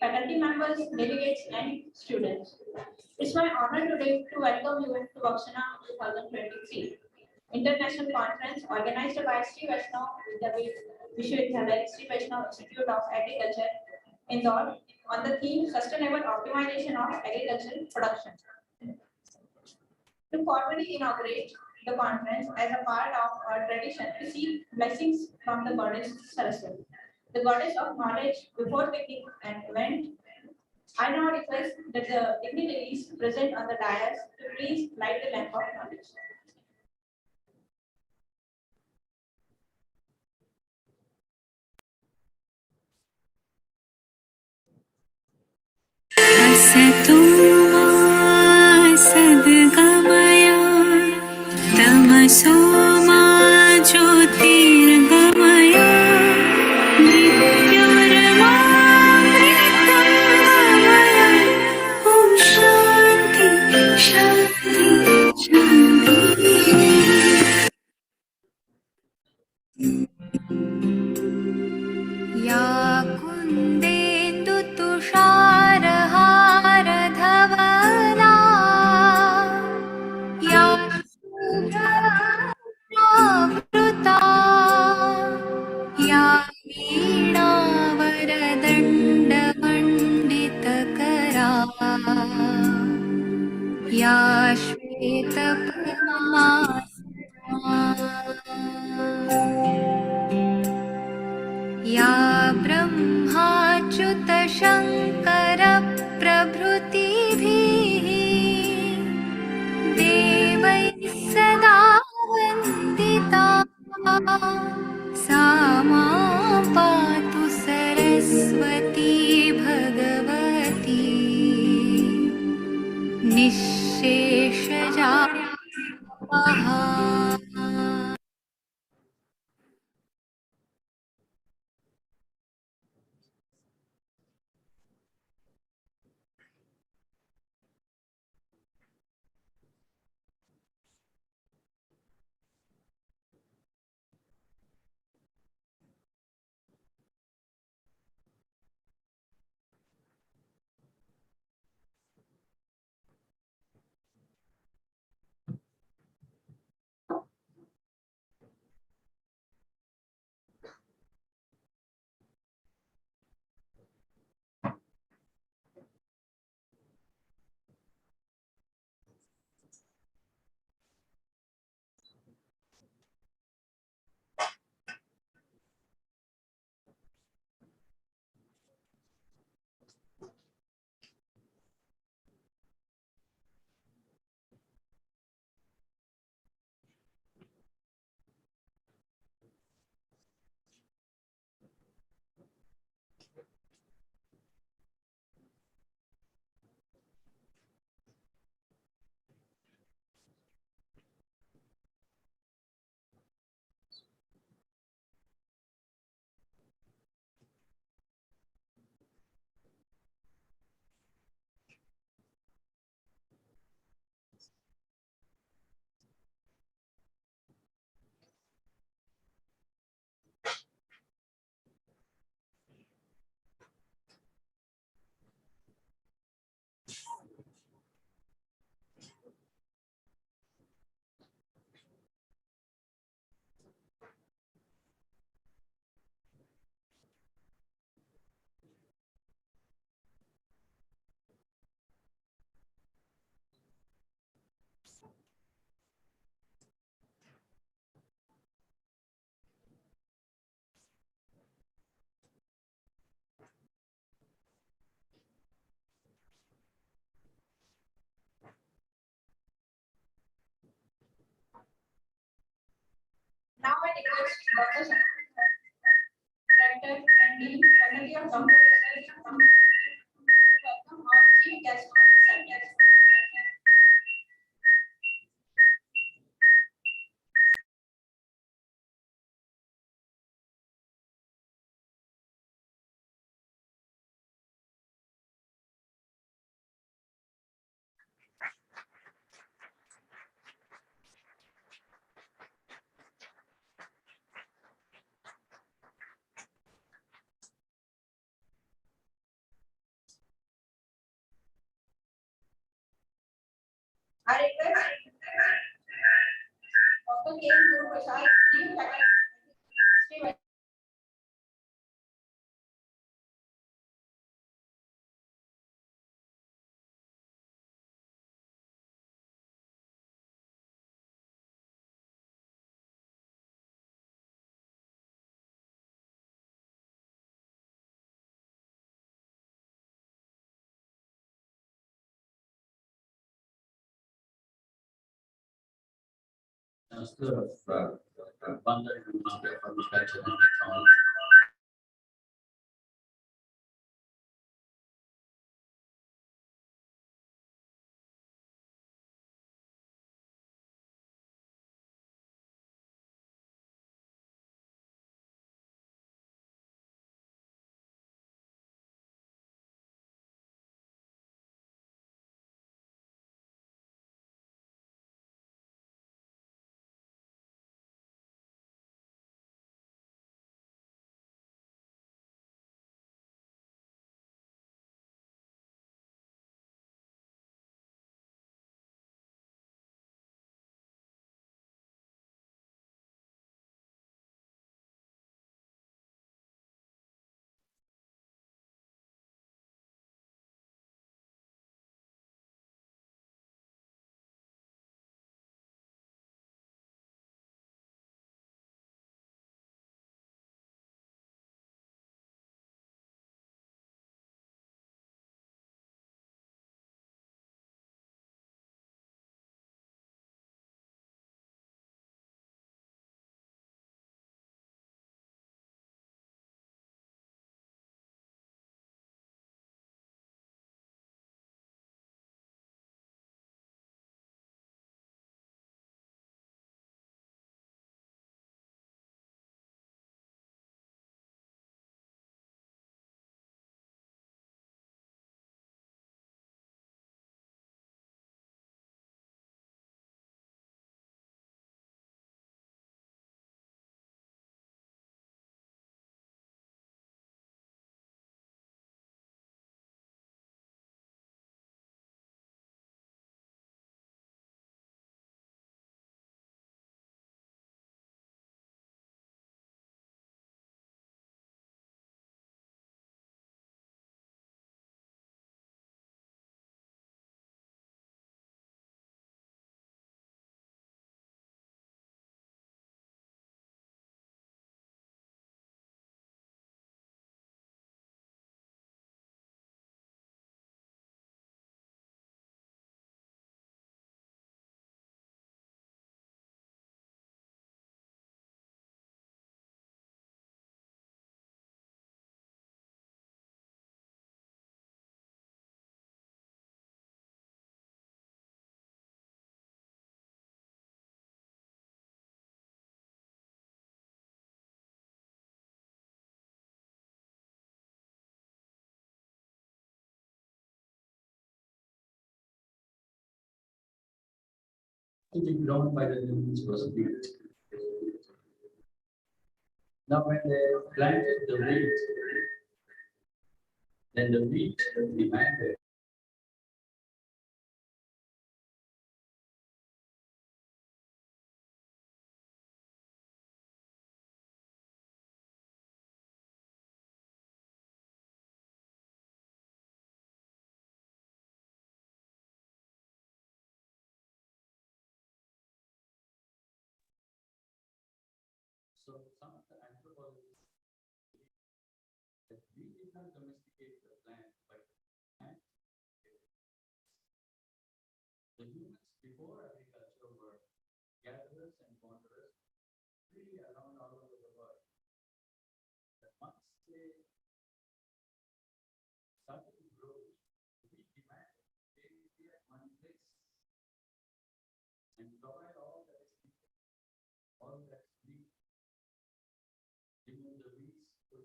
faculty members, delegates, and students. It's my honor today to welcome you to Vakasna 2023 International Conference organized by Sri Vaishnav Vishwavidyalaya, Sri Vaishnav Institute of Agriculture, Indore, on the theme Sustainable Optimization of Agricultural Production. To formally inaugurate the conference as a part of our tradition to seek blessings from the goddess Saraswati, the goddess of knowledge. Before beginning an event, I now request that the dignitaries present on the dais to please light the lamp of knowledge. असतो मा सद्गमय तमसो मा ज्योतिर्गमय मृत्युर्मामृतं गमय ॐ शान्ति शान्ति शान्तिः या कुन्देन्दुतुषारहारधवला या शुभ्रावृता या वीणावरदण्डमण्डितकरा या श्वेतपद्मासना या ब्रह्माच्युतशङ्करप्रभृतिभिः देवैः सदा वन्दिता सा मां पातु Saraswati Bhagwati निःशेषजा Now I request Dr. Director and Dean, Faculty of Computer Research, to welcome our chief guest subjects. I request Dr. K. Guru Prasad, Dean Faculty. Master of Banda and Master of Agriculture and Technology. To be grown by the humans was wheat. Now, when they planted the wheat, then the wheat demanded. So some of the anthropologists believe that we did not domesticate the plant, but man the humans before agriculture were gatherers and wanderers, really around all over the world. But once they started to grow, we demanded they be at one place and provide all that is needed, all that's needed. Remove the weeds, put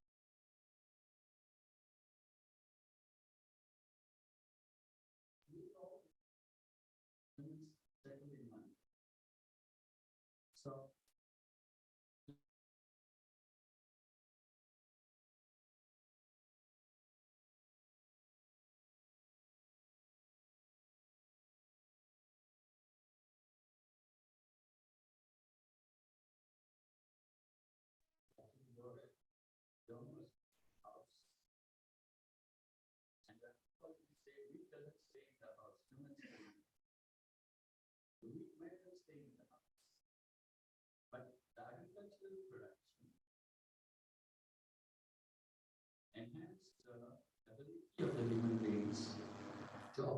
all humans settle in one. So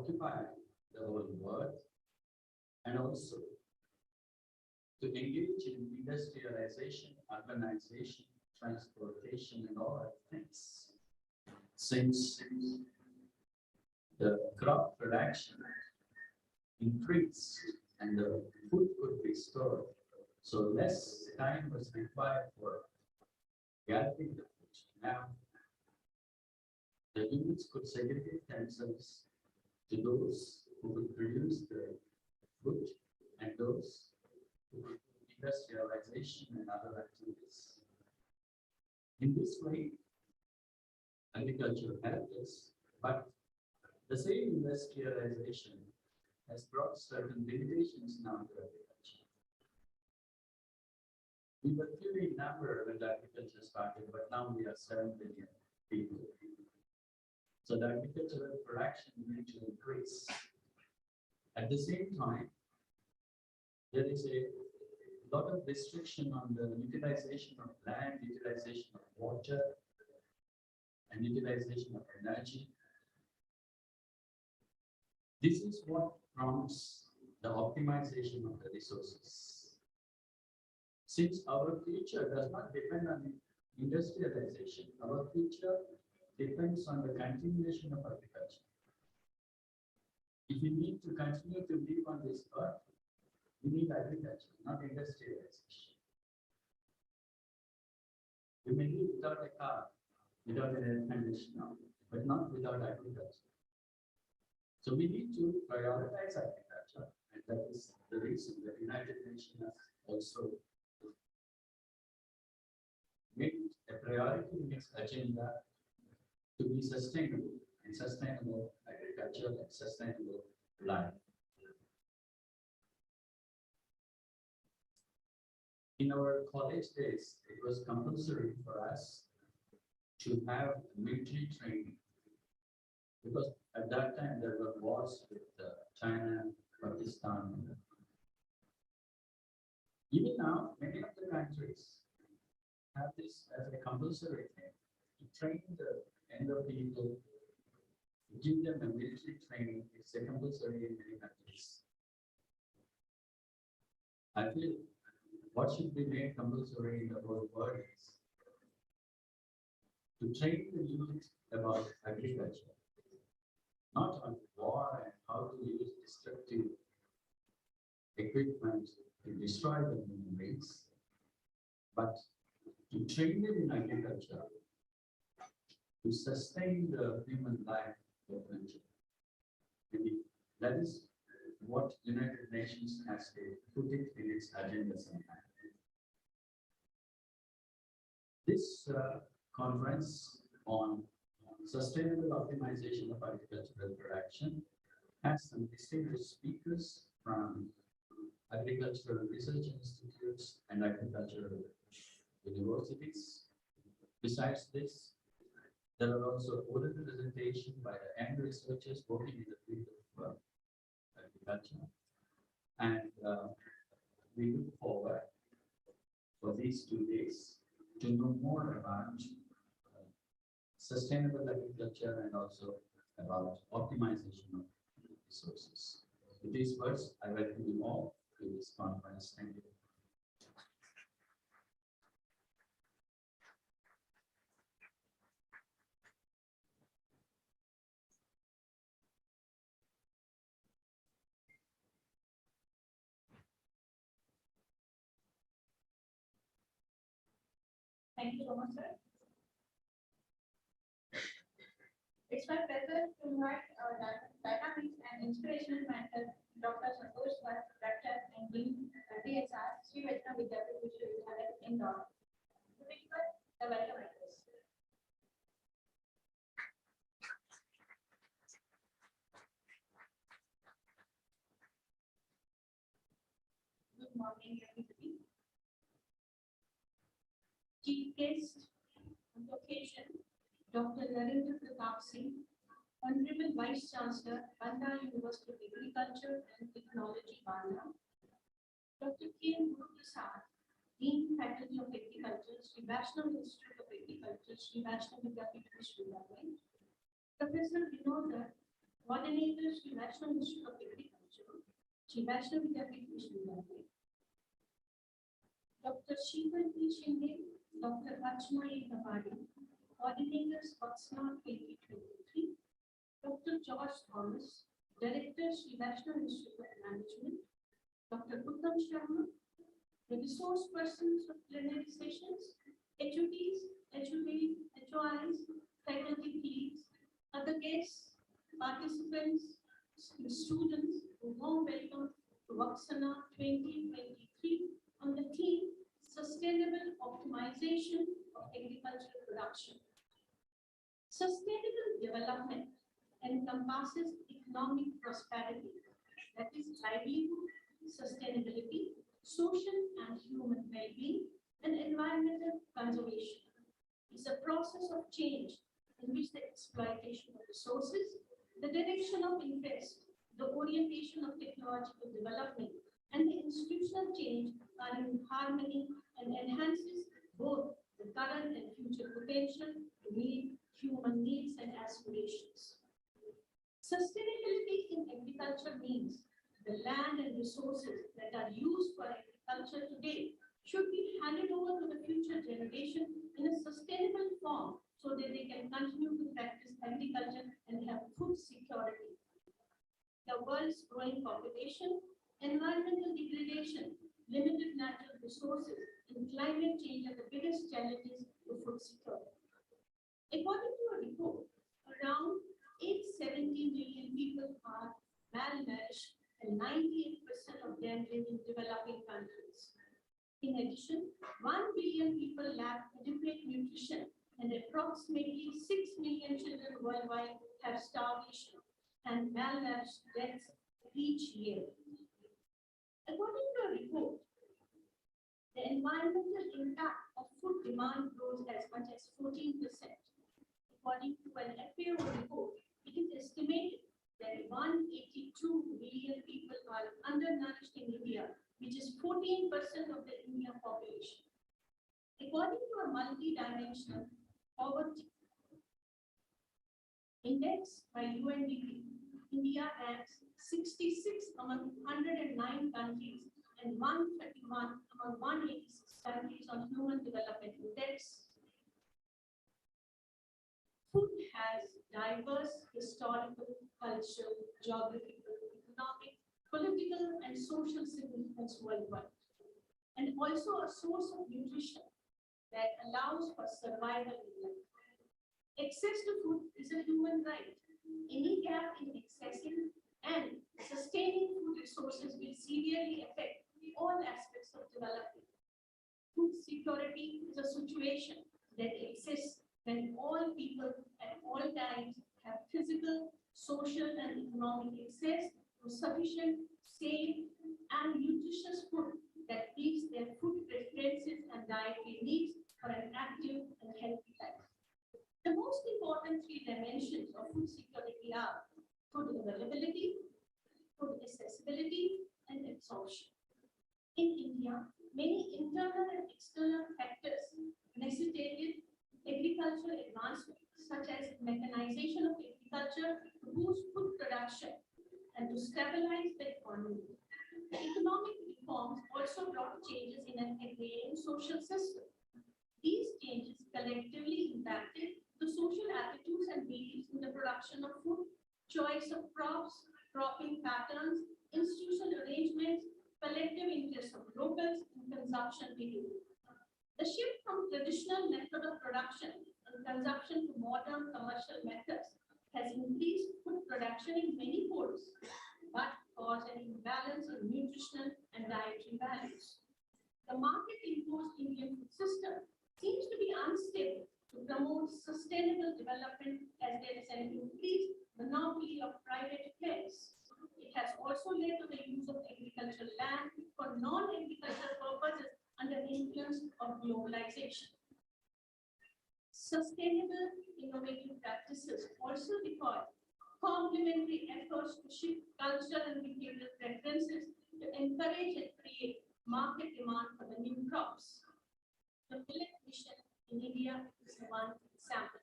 occupy the whole world and also to engage in industrialization, urbanization, transportation, and all other things. Since the crop production increased and the food could be stored, so less time was required for gathering the food. Now, the units could segregate themselves to those who could produce the food and those who could do industrialization and other activities. In this way, agriculture helped us, but the same industrialization has brought certain limitations now to agriculture. We were few in number when the agriculture started, but now we are 7 billion people. So the agricultural production needs to increase. At the same time, there is a lot of restriction on the utilization of land, utilization of water, and utilization of energy. This is what prompts the optimization of the resources. Since our future does not depend on industrialization, our future depends on the continuation of agriculture. If we need to continue to live on this earth, we need agriculture, not industrialization. We may live without a car, without an air conditioner, but not without agriculture. So we need to prioritize agriculture, and that is the reason the United Nations has also made a priority in its agenda to be sustainable, and sustainable agriculture and sustainable life. In our college days, it was compulsory for us to have military training, because at that time there were wars with China, Pakistan. Even now, many of the countries have this as a compulsory thing to train the younger people, give them a military training. It's a compulsory in many countries. I feel what should be made compulsory in the whole world is to train the youth about agriculture, not on war and how to use destructive equipment to destroy the human race, but to train them in agriculture to sustain the human life eventually. That is what United Nations has put it in its agenda sometime. This conference on sustainable optimization of agricultural production has some distinguished speakers from agricultural research institutes and agricultural universities. Besides this, there are also oral presentations by the young researchers working in the field of agriculture. And we look forward for these 2 days to know more about sustainable agriculture and also about optimization of resources. With these words, I welcome you all to this conference. Thank you. Thank you so much, sir. It's my pleasure to invite our dynamic and inspirational mentor, Dr. Santosh Bhatt, Rector and Dean at DSR, Sri Vakasna Vidyapith Vishwavidyalaya, Indore. To deliver the welcome address. Good morning, everybody. Chief guest on the occasion, Dr. Narendra Pratap Singh, Honorable Vice Chancellor, Banda University of Agriculture and Technology, Banda, Dr. K. M. Prasad, Dean, Faculty of Agriculture, Sri Vakasna Institute of Agriculture, Sri Vakasna Vidyapith Vishwavidyalaya, Professor Vinod, coordinators, Shri Vaishnav Institute of Agriculture, Shri Vaishnav Vidyapith, Dr. Sheetal P. Shinde, Dr. Archana A. Navadi, coordinators Vakasna 2023, Dr. George Thomas, Director, Shri Vaishnav Institute of Management, Dr. Uttam Sharma, the resource persons of plenary sessions, HODs, HOIs, faculty peers, other guests, participants, students, a warm welcome to Vakasna 2023 on the theme Sustainable Optimization of Agricultural Production. Sustainable development encompasses economic prosperity, that is livelihood, sustainability, social and human well-being, and environmental conservation. It's a process of change in which the exploitation of resources, the direction of interest, the orientation of technological development, and the institutional change are in harmony and enhances both the current and future potential to meet human needs and aspirations. Sustainability in agriculture means the land and resources that are used for agriculture today should be handed over to the future generation in a sustainable form so that they can continue to practice agriculture and have food security. The world's growing population, environmental degradation, limited natural resources, and climate change are the biggest challenges to food security. According to a report, around 870 million people are malnourished and 98% of them live in developing countries. In addition, 1 billion people lack adequate nutrition and approximately 6 million children worldwide have starvation and malnourished deaths each year. According to a report, the environmental impact of food demand grows as much as 14%. According to an FAO report, it is estimated that 182 million people are undernourished in India, which is 14% of the Indian population. According to a multi-dimensional poverty index by UNDP, India ranks 66 among 109 countries and 131 among 186 countries on Human Development Index. Food has diverse historical, cultural, geographical, economic, political, and social significance worldwide, and also a source of nutrition that allows for survival in life. Access to food is a human right. Any gap in accessing and sustaining food resources will severely affect all aspects of development. Food security is a situation that exists when all people at all times have physical, social, and economic access to sufficient, safe, and nutritious food that meets their food preferences and dietary needs for an active and healthy life. The most important three dimensions of food security are food availability, food accessibility, and absorption. In India, many internal and external factors necessitated agricultural advancement, such as mechanization of agriculture to boost food production and to stabilize the economy. Economic reforms also brought changes in an agrarian social system. These changes collectively impacted the social attitudes and beliefs in the production of food, choice of crops, cropping patterns, institutional arrangements, collective interests of locals, and consumption behavior. The shift from traditional method of production and consumption to modern commercial methods has increased food production in many folds, but caused an imbalance in nutritional and dietary values. The market-imposed Indian food system seems to be unstable to promote sustainable development as there is an increased monopoly of private players. It has also led to the use of agricultural land for non-agricultural purposes under the influence of globalization. Sustainable innovative practices also require complementary efforts to shift cultural and behavioral preferences to encourage and create market demand for the new crops. The millet mission in India is one example.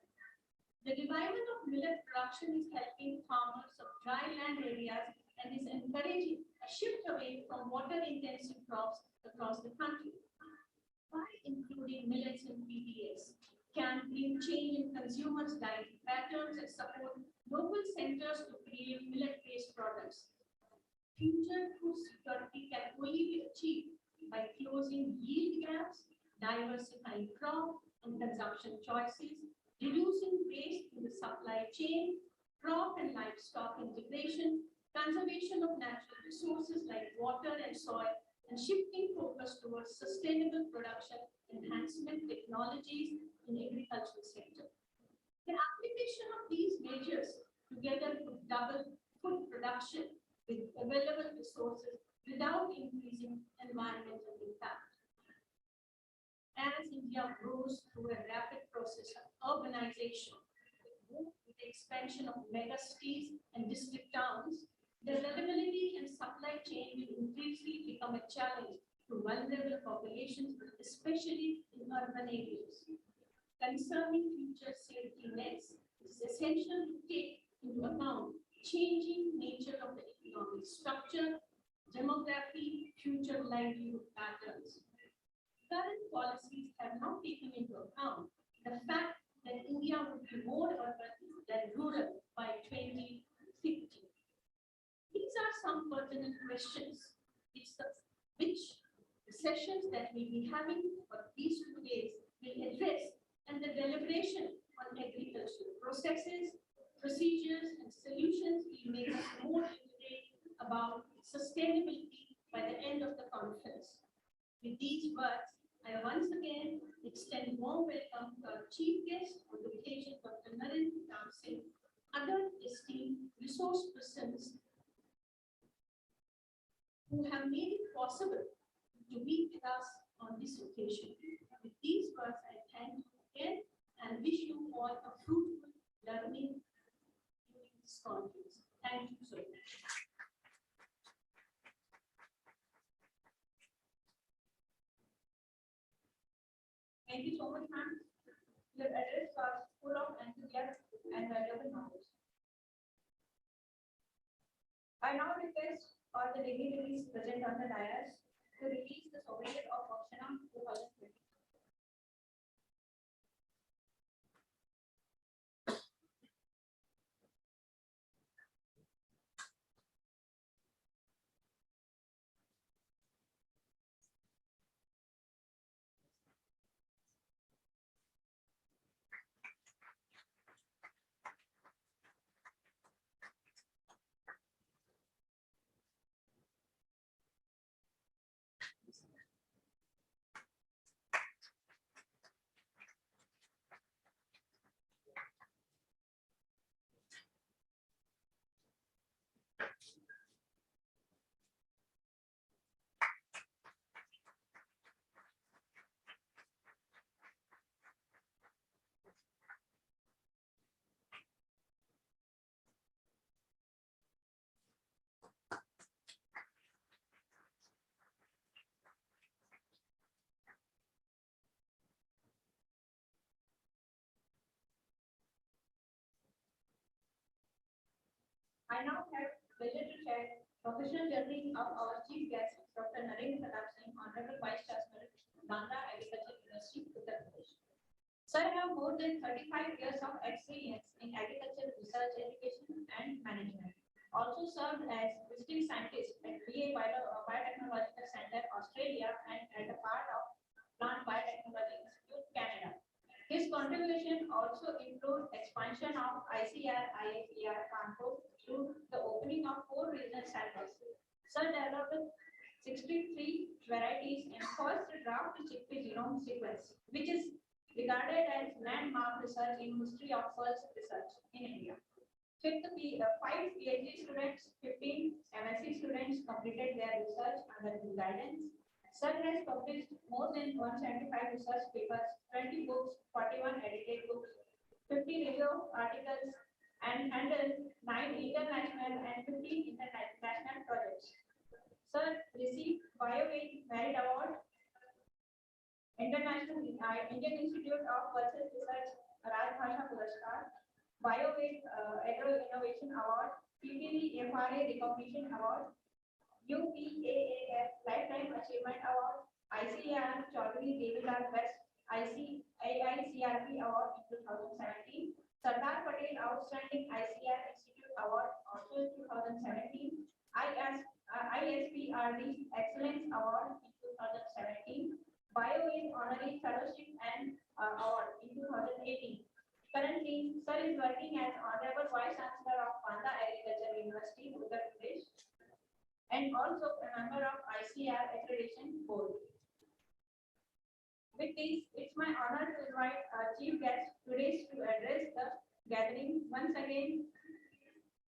The revival of millet production is helping farmers of dry land areas and is encouraging a shift away from water-intensive crops across the country. By including millets in PDS, can bring change in consumers' diet patterns and support local centers to create millet-based products. Future food security can only be achieved by closing yield gaps, diversifying crop and consumption choices, reducing waste in the supply chain, crop and livestock integration, conservation of natural resources like water and soil, and shifting focus towards sustainable production enhancement technologies in agricultural sector. The application of these measures together could double food production with available resources without increasing environmental impact. As India grows through a rapid process of urbanization, with the expansion of mega cities and district towns, the reliability and supply chain will increasingly become a challenge to vulnerable populations, especially in urban areas. Concerning future safety nets, it is essential to take into account changing nature of the economic structure, demography, future livelihood patterns. Current policies have not taken into account the fact that India would be more urban than rural by 2050. These are some pertinent questions which the sessions that we'll be having for these 2 days will address, and the deliberation on agricultural processes, procedures, and solutions will make us more literate about sustainability by the end of the conference. With these words, I once again extend warm welcome to our chief guest on the occasion, Dr. Narendra Ram Singh, other esteemed resource persons who have made it possible to be with us on this occasion. With these words, I thank you again and wish you all a fruitful learning during this conference. Thank you so much. Thank you so much, ma'am. Your address was full of enthusiasm and valuable knowledge. I now request all the dignitaries present on the dais to release the sobriquet of Vakasna 2020. I now have pleasure to share professional journey of our chief guest, Dr. Narendra Ram Singh, Honorable Vice Chancellor, Bandra Agricultural University, Uttar Pradesh. Sir have more than 35 years of experience in agricultural research, education, and management. Also served as visiting scientist at VA Biotechnological Center, Australia, and as a part of Plant Biotechnology Institute, Canada. His contribution also includes expansion of ICR-IACR Kanpur through the opening of 4 regional centers. Sir developed 63 varieties and first draft chickpea genome sequence, which is regarded as landmark research in history of pulse research in India. 5 PhD students, 15 MSc students completed their research under his guidance. Sir has published more than 175 research papers, 20 books, 41 edited books, 50 review articles, and handled 9 international and 15 international projects. Sir received BioWeight Merit Award, International Indian Institute of Pulses Research Rajbhasha Puraskar, BioWave Agro Innovation Award, PPV FRA Recognition Award, UPAAF Lifetime Achievement Award, ICAR Chaudhary Devilal Best ICAICRP Award in 2017, Sardar Patel Outstanding ICR Institute Award also in 2017, ISPRD Excellence Award in 2017, BioWave Honorary Fellowship and Award in 2018. Currently, Sir is working as Honorable Vice Chancellor of Panda Agriculture University, Uttar Pradesh, and also a member of ICR Accreditation Board. With this, it's my honor to invite our chief guest today to address the gathering. Once again,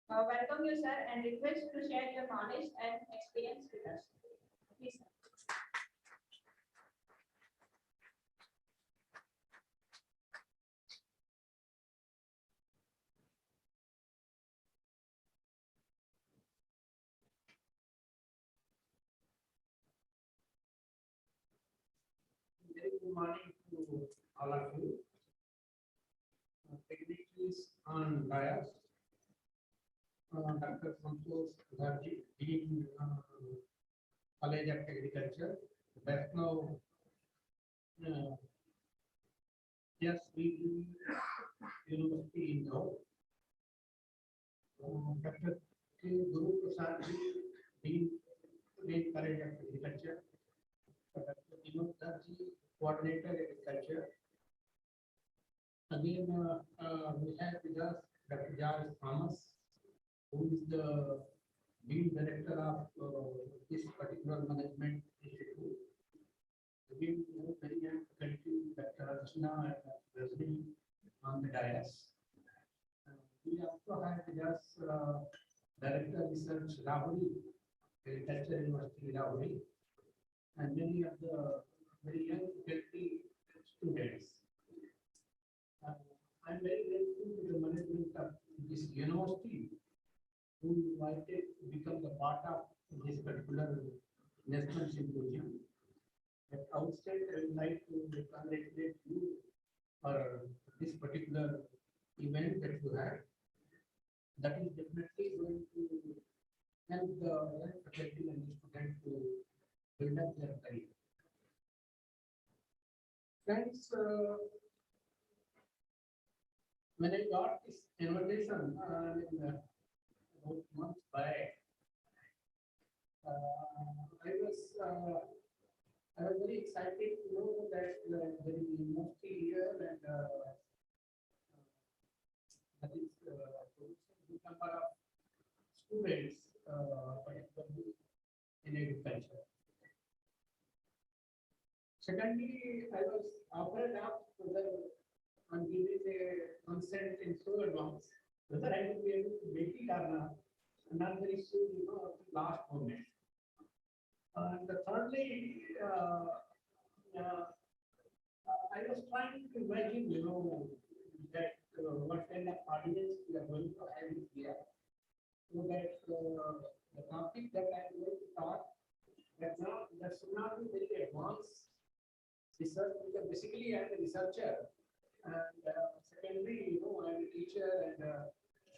welcome you, sir, and request to share your knowledge and experience with us. Please, sir. Very good morning to all of you. Dignitaries on dais, Dr. Santosh Gharji, Dean, College of Agriculture, Vakasna, SVB University in Gaur, Dr. K. Guru Prasad Ji, Dean, College of Agriculture, Dr. Vinod Gharji, Coordinator Agriculture. Again, we have with us Dr. George Thomas, who is the Dean Director of this particular management institute. Again, we have very young faculty, Dr. Vakasna and Dr. Rajni on the dais. We also have with us Director Research Rahuri, Agriculture University Rahuri, and many of the very young faculty students. I'm very grateful to the management of this university who invited to become the part of this particular national symposium. At outset, I would like to congratulate you for this particular event that you had. That is definitely going to help the young faculty and the students to build up their career. Friends, when I got this invitation about months back, I was very excited to know that there is a university here and that is producing good number of students, particularly in agriculture. Secondly, I was offered up whether on giving a consent in so advance, whether I will be able to make it or not, and not very soon, at the last moment. And thirdly, I was trying to imagine, that what kind of audience we are going to have here, so that the topic that I am going to talk, that should not be very advanced research, because basically I am a researcher. And secondly, I'm a teacher and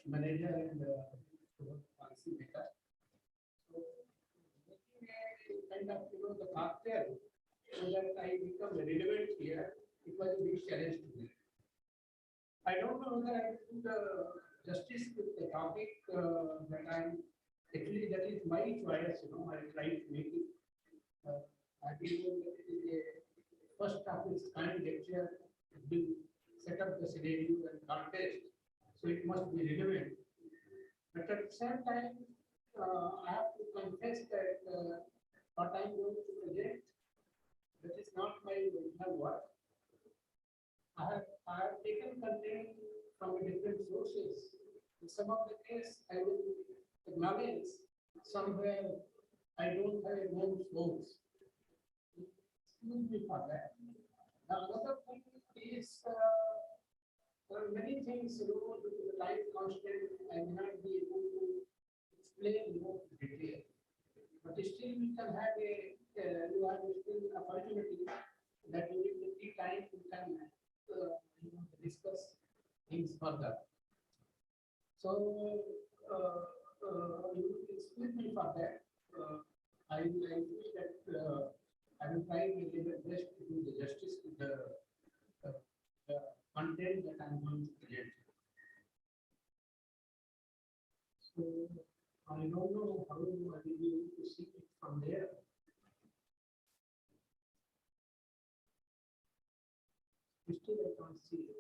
manager and policy maker. So making a kind of the cocktail so that I become relevant here, it was a big challenge to me. I don't know whether I do the justice with the topic that I'm actually, that is my choice. I try to make it. I believe that it is a first of its kind lecture. Will set up the scenario and context, so it must be relevant. But at the same time, I have to confess that what I'm going to project, that is not my original work. I have taken content from different sources. In some of the cases, I will acknowledge somewhere I don't have a known source. Excuse me for that. Now, another thing is there are many things due to the time constraint I may not be able to explain more detail. But still we can have you have still opportunity that during the free time we can discuss things further. So, you excuse me for that. I feel that I will try my level best to do the justice to the content that I'm going to present. So, I don't know how I will be able to see it from there. Still, I can't see it.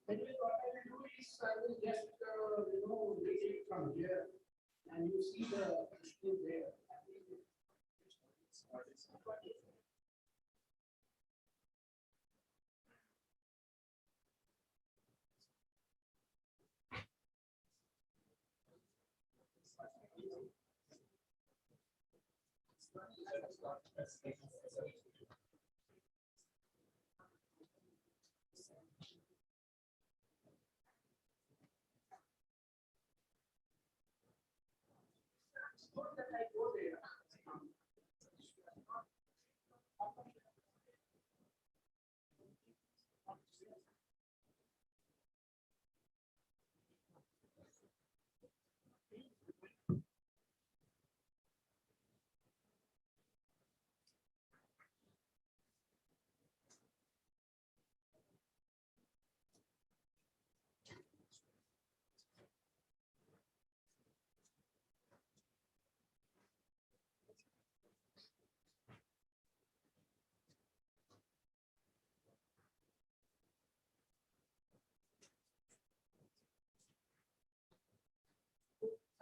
Anyway, what I will do is I will just read it from here, and you see the issue there. Not that I go there.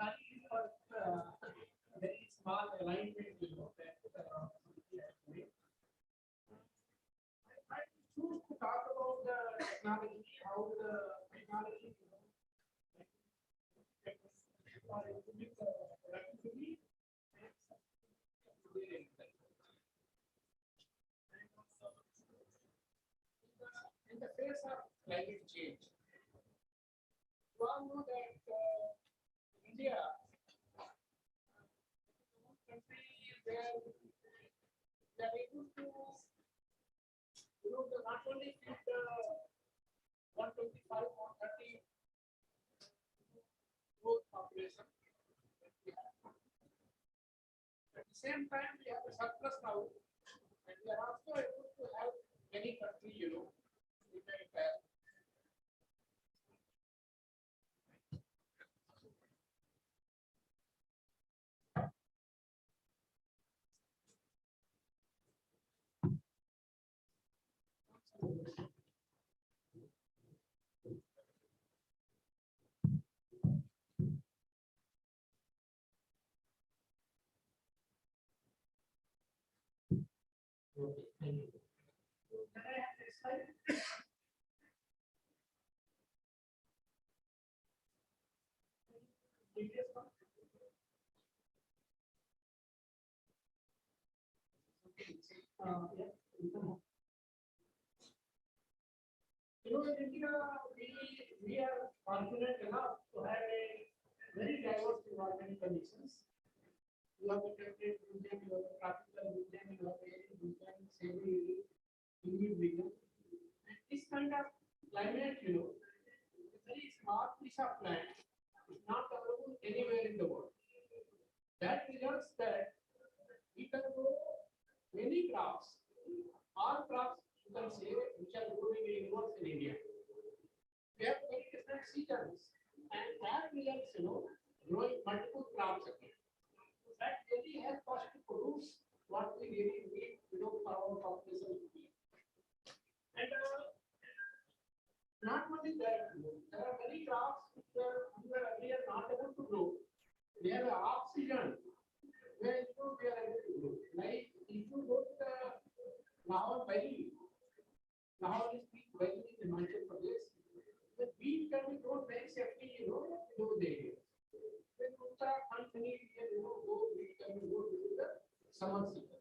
Sorry for very small alignment, that I choose to talk about the technology, how the technology, or improving the productivity. In the face of climate change, you all know that India, country where they are able to, not only feed the 125 or 30 growth population, at the same time we have a surplus now, and we are also able to have many countries, in the entire. Okay, thank you. Can I have this slide? Previous one? Yeah. In India, we are fortunate enough to have a very diverse environment conditions. You have the temperate region, you have the tropical region, you have the arid region, semi-arid, humid region. And this kind of climate, a very small piece of land is not available anywhere in the world. That results that we can grow many crops, all crops you can say which are growing inwards in India. We have very different seasons, and that results, growing multiple crops again. That really helps us to produce what we really need, for our population to be. And not only that, there are many crops which we were earlier not able to grow. They have oxygen where we are able to grow. Like if you go to the Lahore Valley, Lahore is big valley in Himachal Pradesh. The wheat can be grown very safely, in those areas. When Uttarakhand, many regions, those wheat can be grown during the summer season.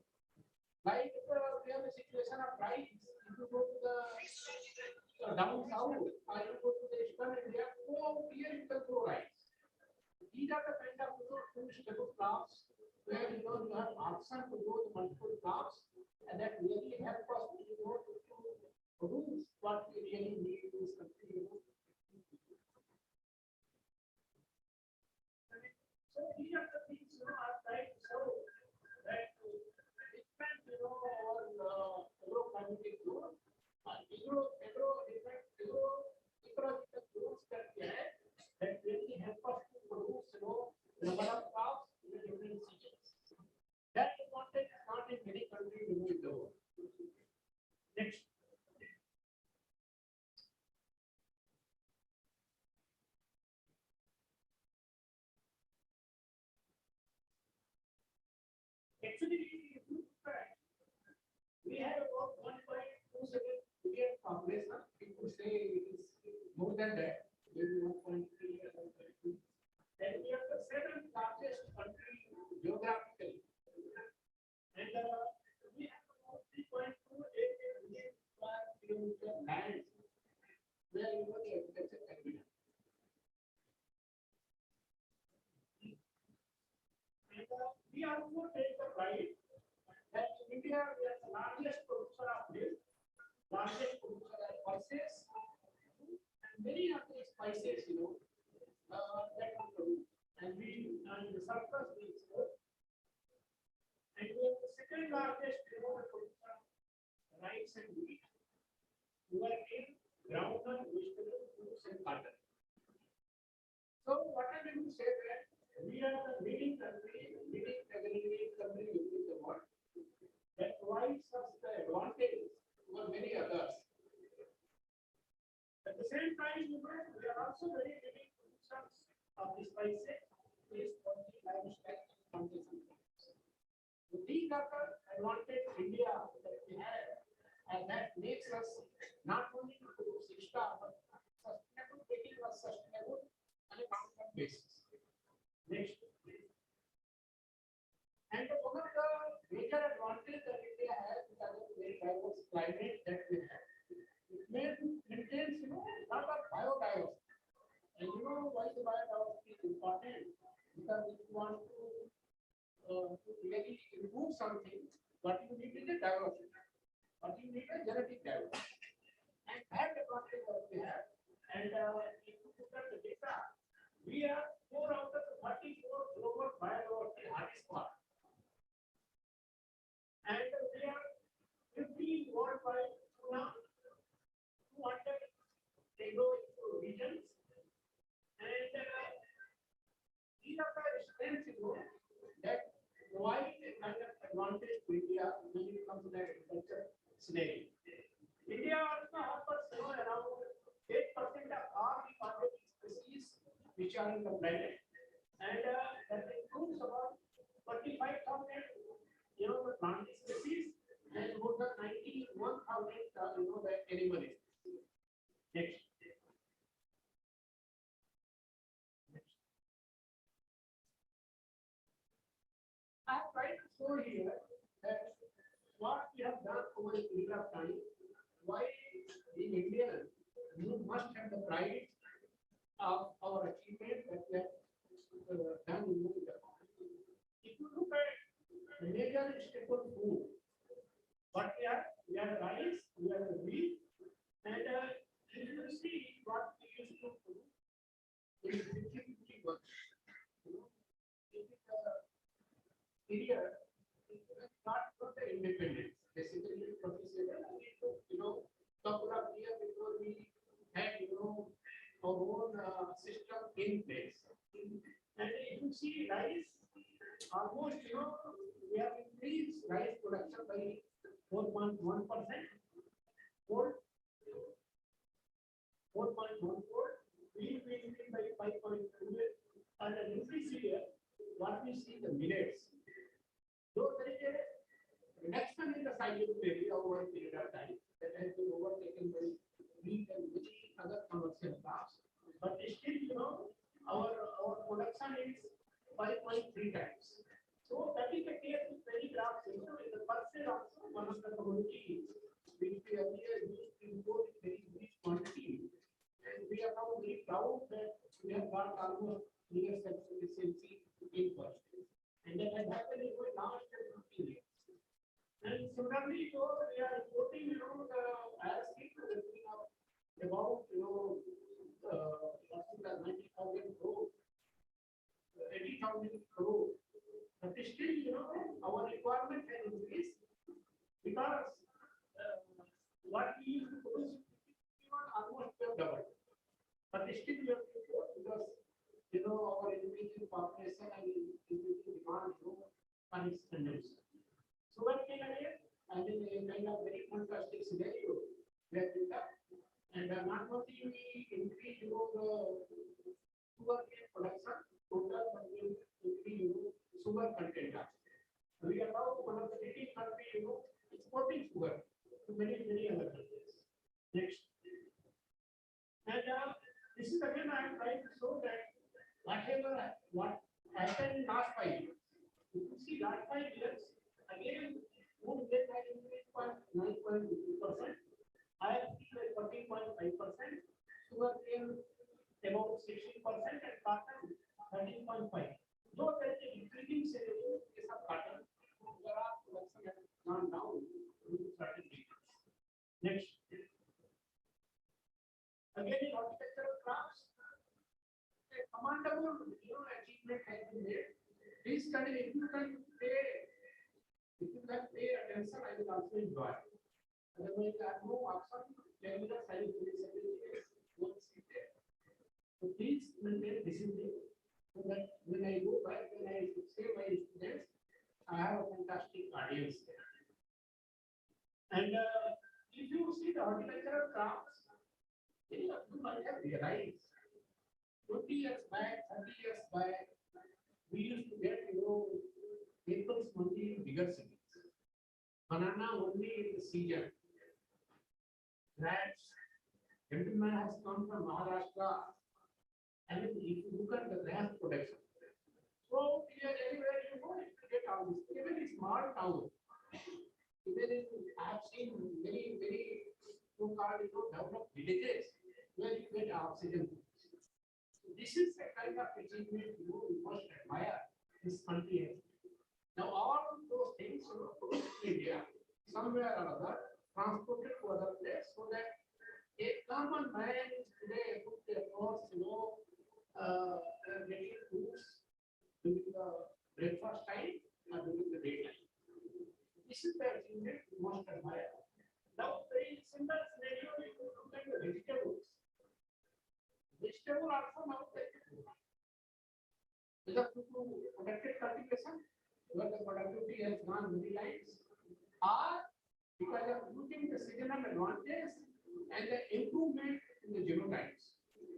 Like we have a situation of rice. If you go to the down south, or you go to the eastern India, here you can grow rice. These are the kind of two stable crops where you have option to grow the multiple crops, and that really help us to what we really need in this country. So these are the things are trying to show that different our agro-climatic zone, ecological zones that really help us to produce number of crops in the different seasons. That advantage is not in many countries in the world. Next. Actually, if you look at, we have about 1.27 billion population. People say it is more than that, maybe 1.3 or 1.2. And we are the seventh largest country geographically. And we have about 3.28 million square kilometer land where the agriculture can be done. And we also take the pride that in India we are the largest producer of milk, largest producer of pulses, and many of these spices, that we produce. And the surplus we export. And we are the second largest producer of rice and wheat, sugarcane, groundnut, vegetable, fruits, and cotton. So what I mean to say that we are the leading country, leading agricultural country in the world that provides us the advantage over many others. At the same time, we are also very leading producers of the spices, based on the livestock and plantation. So these are the advantage India that we have, and that makes us not only to produce extra, but sustainable, making us sustainable on a long-term basis. Next. And one of the major advantages that India has is our very diverse climate that we have. It maintains, a lot of biodiversity. And why the biodiversity is important? Because if you want to really improve something, what you need is a diversity. What you need is genetic diversity. And that advantage that we have. And if you look at the data, we are 4 out of the 34 global biodiversity hotspots. And we are 15 worldwide now, 200 regions. And these are the strengths that provide a kind of advantage to India when it comes to the agriculture scenario. India also offers around 8% of all the farming species which are in the planet, and that includes about 45,000 the plant species and more than 91,000 the animal species. Next. I have tried to show here that what we have done over a period of time, why in India you must have the pride of our achievement that we have done in India. If you look at the major staple food, what we have rice, we have wheat, and if you see what we used to do in 1951, it is a period not for the independence. Basically, 47, we took, couple of years before we had, our own system in place. And if you see rice, almost, we have increased rice production by 4.1%, 4.14, wheat we increased by 5.2, and in this year, what we see the millets. So there is a reduction in the scientific area over a period of time that has been overtaken by wheat and many other commercial crops. But still, our production is 5.3 times. So that is the case with many crops. In the pulses also, one of the commodities which we earlier used to import in very huge quantity. And we are now very proud that we have got almost near self-sufficiency in pulses. And that has happened in the last 15 years. And similarly, we are importing, the biosecurity between our about, 90,000 crore, 80,000 crore. But still, our requirement has increased because what we used to produce almost we have doubled. But still we have to go because our increasing population and increasing demand are extended. So what can I get? I mean a kind of very fantastic scenario that we have. And not only we increase the sugar cane production, total but we increase sugar content. We are now one of the leading country, exporting sugar to many other countries. Next. And this is again I am trying to show that what happened in last 5 years. If you see last 5 years, again, food rate has increased by 9.2%, IFP by 14.5%, sugar cane about 16%, and cotton 13.5%. Though there is a increasing scenario in case of cotton, there are production has gone down due to certain reasons. Next. Again, in horticultural crops, a commendable achievement has been made. Please study if you can pay attention, I will also enjoy. Otherwise, I have no option. Tell me the size of this won't sit there. So please maintain discipline so that when I go back, when I say my students, I have a fantastic audience there. And if you see the horticultural crops, you might have realized 20 years back, 30 years back, we used to get, apples only in bigger cities, banana only in the season. That gentleman has come from Maharashtra, and if you look at the grass production, so anywhere you go, you get all this. Even in small town, I have seen very so-called developed villages where you get oxygen. This is a kind of achievement you must admire this country has. Now all those things from India, somewhere or other, transported to other place so that a common man is today put their force, getting foods during the breakfast time or during the daytime. This is the achievement you must admire. Now, very similar scenario, if you look at the vegetables. Vegetable also now because to protected cultivation, where the productivity has gone very lines, or because of using the seasonal advantage and the improvement in the genotypes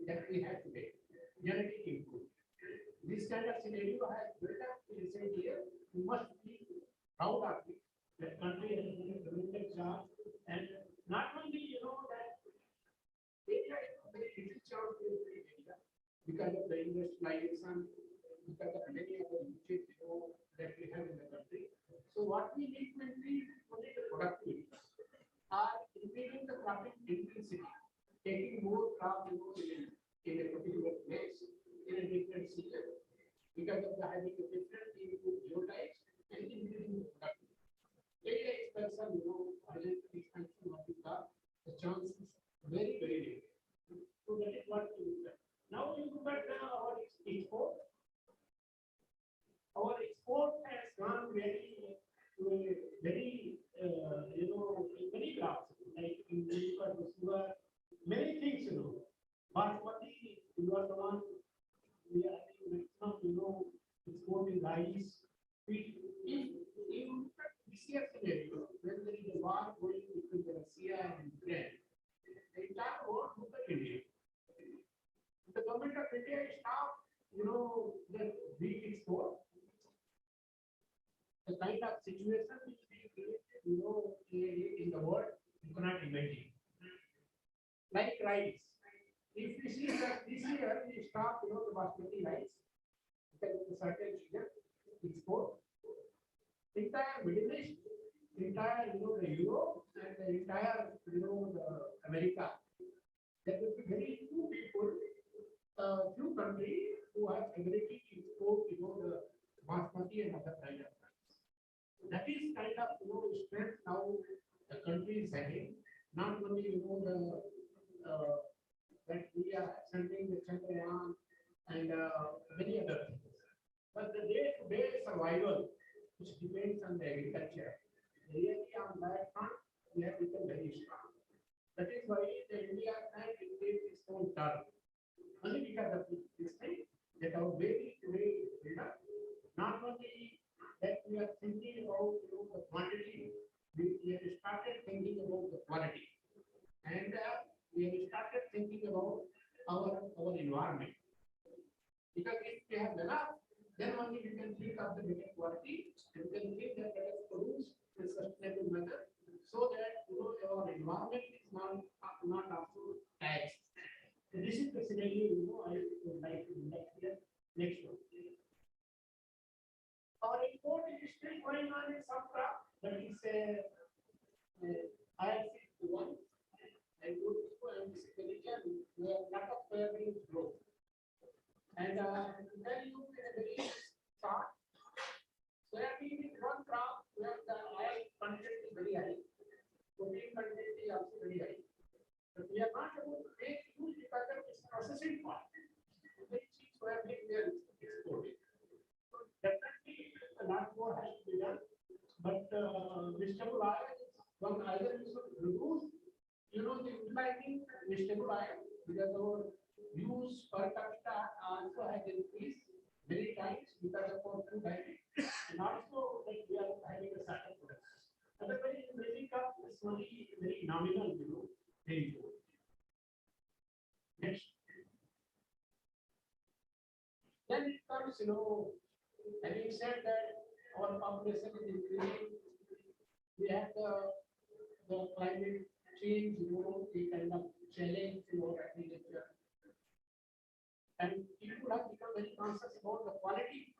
that we have today, genetic improvement. This kind of scenario has built up in recent years. We must be proud of it. The country has done a tremendous job, and not only that India is a very little chance in India because of the industrialization, because of many other uses that we have in the country. So what we need to increase only the productivity, are increasing the cropping intensity, taking more crop in a particular place in a different season because of the having a different input genotypes and increasing the productivity. Area expansion, horizontal expansion of the chances very limited. So that is what we look at. Now we look at our export. Our export has gone very many crops, like in the sugar, many things, Basmati, you are the one, we are having maximum, exporting rice. If you look at this year scenario, when there is a war going between Russia and Ukraine, the entire world look at India. The government of India stopped, the wheat export. The kind of situation which we created, in the world, you cannot imagine. Like rice. If we see that this year we stop, the basmati rice, because of the certain season, export, entire Middle East, entire, the Europe, and the entire, the America. There will be very few people, few countries who have ability to export, the basmati and other kind of rice. That is kind of, strength now the country is having. Not only, the India sending the Chandrayaan and many other things. But the day-to-day survival, which depends on the agriculture, really on that front, we have become very strong. That is why the India and India is so tough. Only because of this thing that our very today build-up, not only that we are thinking about the quantity, we have started thinking about the quality, and we have started thinking about our environment. Because if we have enough, then only we can think of the better quality, and we can think that let us produce in a sustainable manner, so that our environment is not also taxed. So this is the scenario I would like to here. Next one. Our import is still going on in some crop, but it's IRC1 and good and this is the region where a lot of soybean grow. And to tell you in a very short, soybean is one crop where the oil content is very high, protein content is also very high. But we are not able to make use because of its processing part. Very cheap soybean we are exporting. So definitely a lot more has to be done. But vegetable oil is one either you should reduce, the utilizing vegetable oil because our use per capita also has increased many times because of our food habit, and also that we are having a certain production. Otherwise, the basic of is only very nominal, very good. Next. Then it comes, having said that our population is increasing, we have the climate change, the kind of challenge in our agriculture. And people have become very conscious about the quality.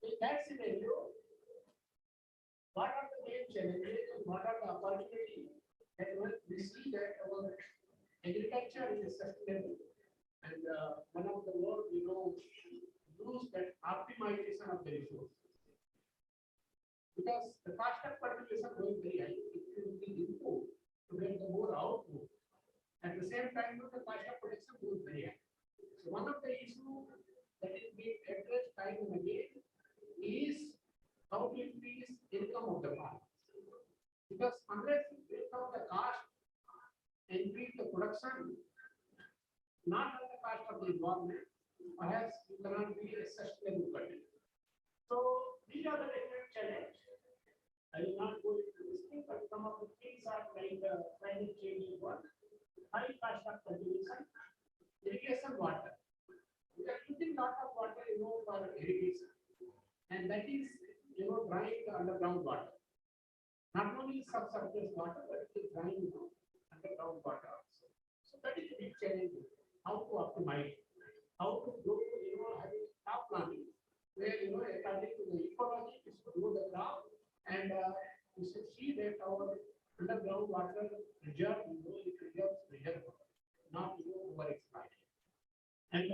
In that scenario, what are the main challenges and what are the opportunities? And we see that our agriculture is sustainable. And one of the words, use that optimization of the resources. Because the cost of cultivation going very high, it will be input to get the more output. At the same time, the cost of production goes very high. So one of the issues that is being addressed time and again is how to increase income of the farmers. Because unless you bring down the cost, increase the production, not at the cost of the environment, perhaps you cannot be a sustainable country. So these are the different challenges. I will not go into this thing, but some of the things are like climate change work, high cost of cultivation, irrigation water. We are using a lot of water, for irrigation, and that is, drying the underground water. Not only subsurface water, but it is drying, underground water also. So that is a big challenge. How to optimize, how to grow, having crop planting, where according to the ecology, we should grow the crop, and we should see that our underground water reserve, it reserves reservoir, not overexploited. And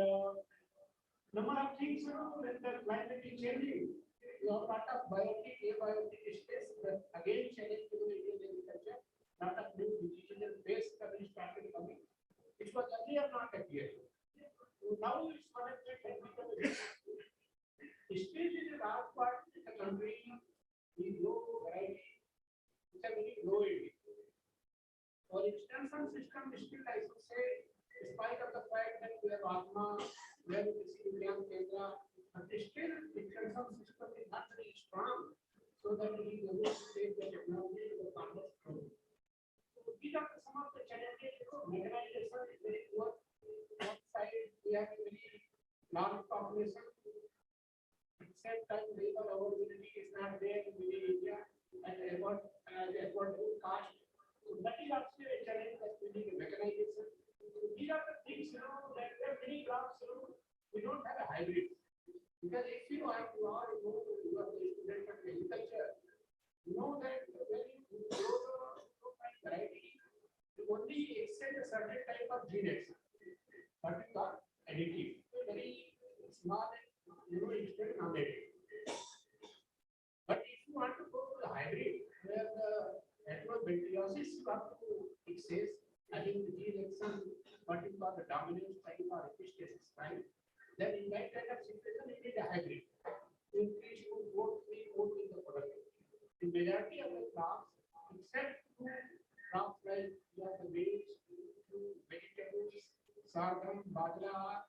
number of things, when the climate is changing, you have lot of biotic, abiotic space, but again challenge to Indian agriculture, lot of new disease-based started coming, which was earlier not appearing. Now it's connected and become a still in a large part of the country, we grow variety, which are very low yield. For extension system is still, I should say, despite of the fact that we have Vakasna, we have Vakasna, but still extension system is not very strong, so that we are able to take the technology to the farmers through. So these are some of the challenges. Mechanization is very poor. One side we have a very large population. At the same time, labor availability is not there in many India, and affordable cost. So that is also a challenge that we need mechanization. So these are the things, that there are many crops, we don't have a hybrid. Because if you are the student of agriculture, you know that when you grow the variety, you only extend a certain type of gene expression, but you are additive. Very small, extend non-additive. But if you want to go to the hybrid, where the heterobiotiosis you have to, it says, having the gene expression, but or the dominance type or efficiency style, then in that kind of situation, you need a hybrid to increase both in the production. The majority of the crops, except two crops like the maize, vegetables, sorghum, bajra,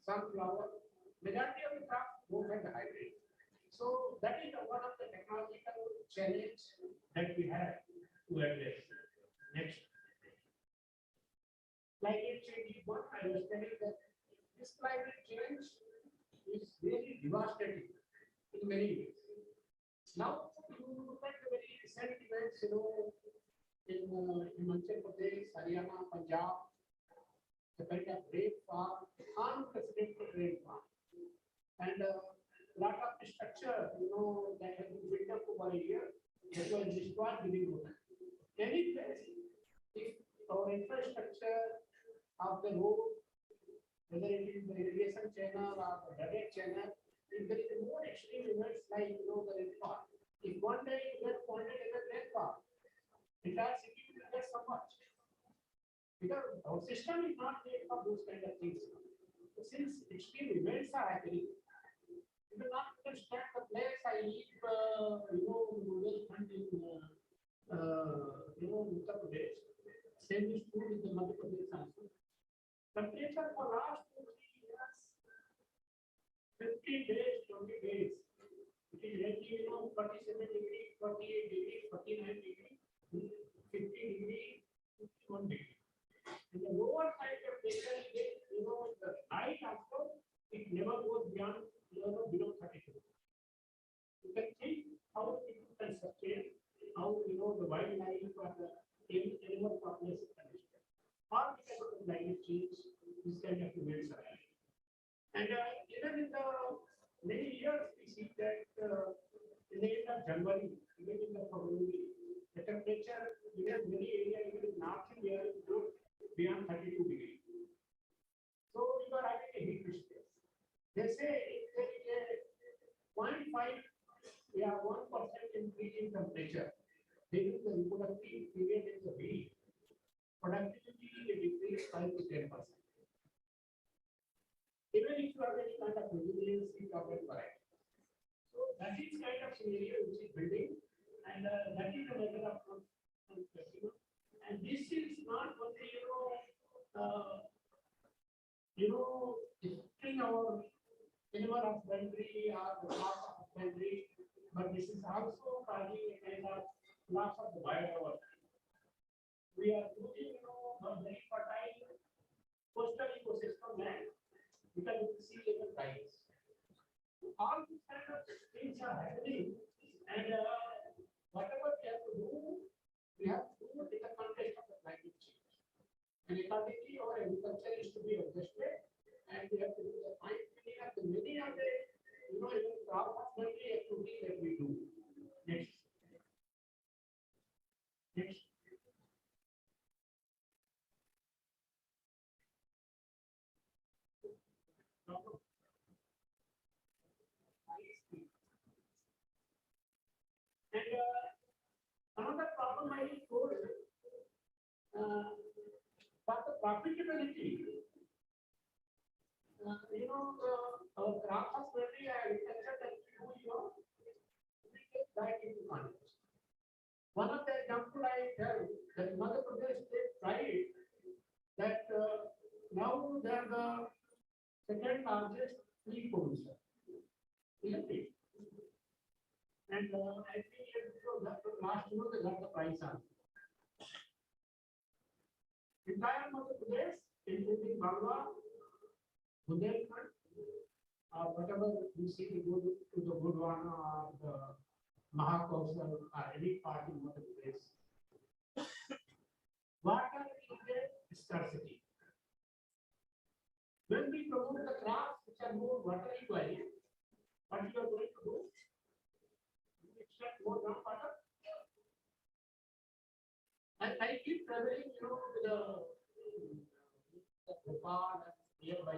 sunflower, majority of the crops go for the hybrid. So that is one of the technological challenge that we have to address. Next. Climate change is one. I was telling that this climate change is really devastating in many ways. Now, you look at the very recent events, in Himachal Pradesh, Haryana, Punjab, the kind of rainfall, unprecedented rainfall, and lot of structure, that has been built up over a year, that was destroyed within no time. Any place, if our infrastructure of the road, whether it is the irrigation channel or the direct channel, if there is a more extreme events like the rainfall, if one day you get 400 mm rainfall, entire city will get so much. Because our system is not made for those kind of things. So since extreme events are happening, you will not understand the place I live, Budelkhand in Uttar Pradesh. Same is true with the Madhya Pradesh also. Temperature for last 2-3 years, 15 days, 20 days, it is ranging 47 degrees, 48 degrees, 49 degrees, 50 degrees, 51 degrees. In the lower side of temperature, the night also, it never goes beyond below 32. You can see how people can sustain, how the wildlife or the animal population can sustain. Or because of the climate change, this kind of events are happening. And even in the many years, we see that in the end of January, even in the February, the temperature in many areas, even in North India, is good beyond 32 degrees. So you are having a heat stress. They say if there is a 0.5, 1% increase in temperature, during the reproductive period in the bee, productivity will decrease 5 to 10%. Even if you have any kind of resiliency problem, correct. So that is kind of scenario which is building, and that is the matter of and this is not only affecting our animal husbandry or the loss of husbandry, but this is also causing a kind of loss of the biodiversity. We are losing, a very fertile coastal ecosystem land because of the sea level rise. All these kind of things are happening, and whatever we have to do, we have to do it in the context of the climate change. And accordingly, our agriculture is to be adjusted, and we have to do the fine tuning of the many of the, even crop husbandry activities that we do. Next. Next. And another problem I told about the profitability. Our crop husbandry agriculture that we do, we get back into context. One of the example I tell that Madhya Pradesh state tried that now they are the second largest tree producer. Isn't it? And I think last year they got the price on. Entire Madhya Pradesh, including Bangla, Budelkhand, whatever we see, we go to the Gurdwana or the Mahakausal or any part in Madhya Pradesh. Water is a scarcity. When we promote the crops which are more water required, what you are going to do? You extract more groundwater. I keep traveling, to the Bhopal and nearby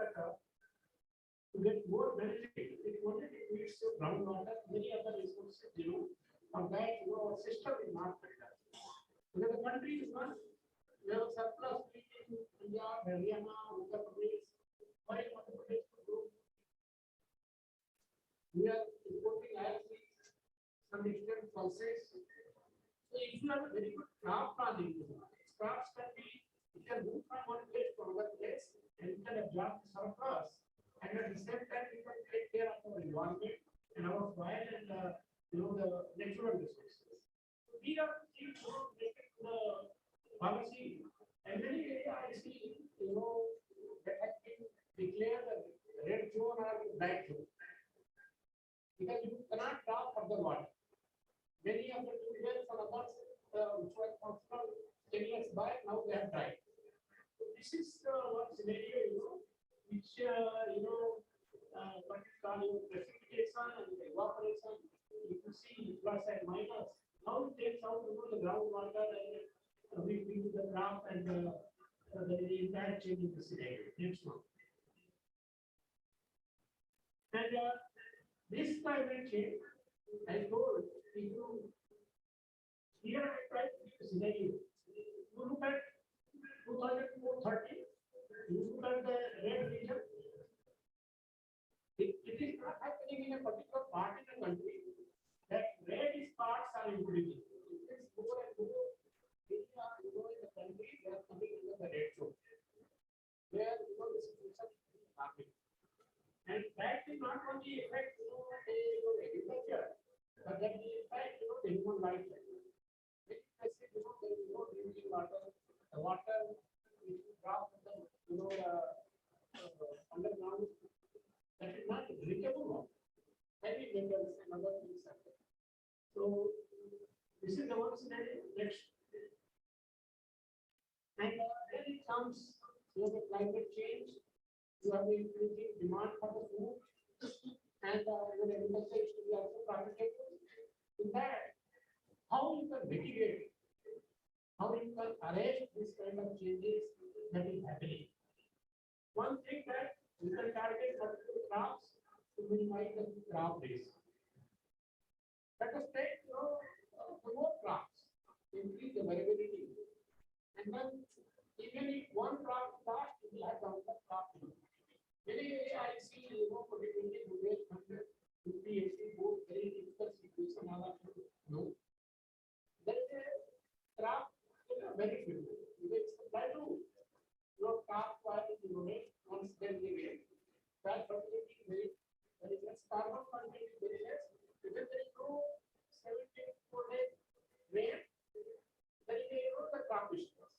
better to get more benefit. It only needs groundwater, many other resources, for that, our system is not better. Because the country is not, we have surplus in Punjab, Haryana, Uttar Pradesh, why Madhya Pradesh to grow? We are importing iron, some extent pulses. So if you have a very good crop planting, crops can be, you can move from one place to another place and you can absorb the surplus. And at the same time, you can take care of our environment and our soil and the natural resources. So we are making the policy and many areas I see, that has been declared a red zone or black zone. Because you cannot draw for the water. Many of the wells and others, which were functional 10 years back, now they have died. So this is one scenario, which what is called precipitation and evaporation. You can see plus and minus. How it takes out the groundwater and we do the crop and the entire change in the scenario. Next one. And this climate change, I told you, here I try to give a scenario. You look at 2030, you look at the red region. It is not happening in a particular part in the country that red spots are increasing. It is more and more area, in the country, they are coming under the red zone. Where, the situation is happening. And that will not only affect agriculture, but that will affect the human life. If I say there is no drinking water, the water which is dropped underground, that is not drinkable water. Heavy metals and other things are there. So this is the one scenario. Next. And then it comes the climate change. You have the increasing demand for the food, and your agriculture is to be also profitable. In that, how you can mitigate, how you can arrest this kind of changes that is happening. One thing that you can target particular crops to minimize the crop risk. Let us take more crops, increase the variability, and then even if one crop lost, you will have another crop. Many I see, particularly rural countries, 50, 80, both very difficult situation. No, there is a crop benefit. It's supply to your crop quality once they live. That fertility is very less. Carbon content is very less. Because there is no 74 days rain, there is the crop is less.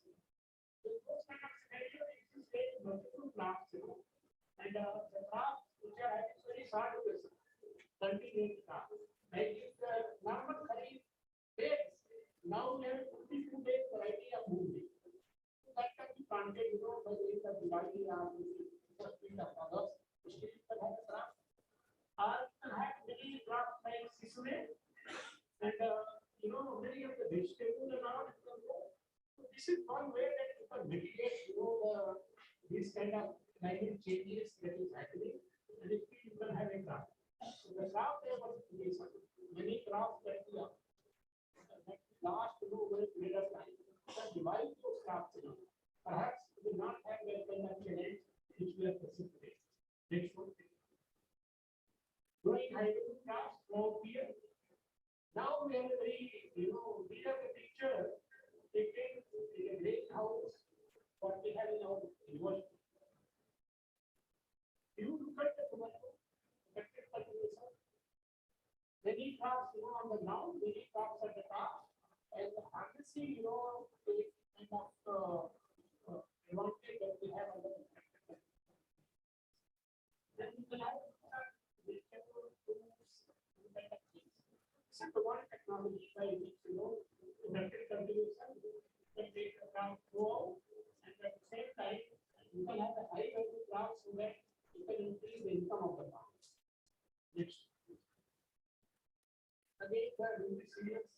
So those kind of scenario is very multiple crops, and the crops which are having very short duration, 30 days crop. Like if the normal kharif days, now we have 52 days variety of movement. So that can be planted, by the end of July or first week of August. Still you can have a crop. Or you can have many crops like sesame and many of the vegetables and all. So this is one way that you can mitigate, this kind of climate changes that is happening, and if you can have a crop. So the crop there was many crops that we have that last over a period of time. But divide those crops, perhaps we will not have that kind of challenge which we are facing today. Next one. Growing hydrogen crops from here. Now we have a very, we have a picture taken in a greenhouse what we have in our university. You look at the tomato, effective cultivation. Many crops, on the ground, many crops at the top, and harnessing, the kind of advantage that we have on the effective cultivation. Then we can have vegetable fruits and kind of things. This is the one technology by which, effective cultivation can make the crop grow, and at the same time, you can have a high value crop so that you can increase the income of the farmers. Next. Again, the ruby cereals.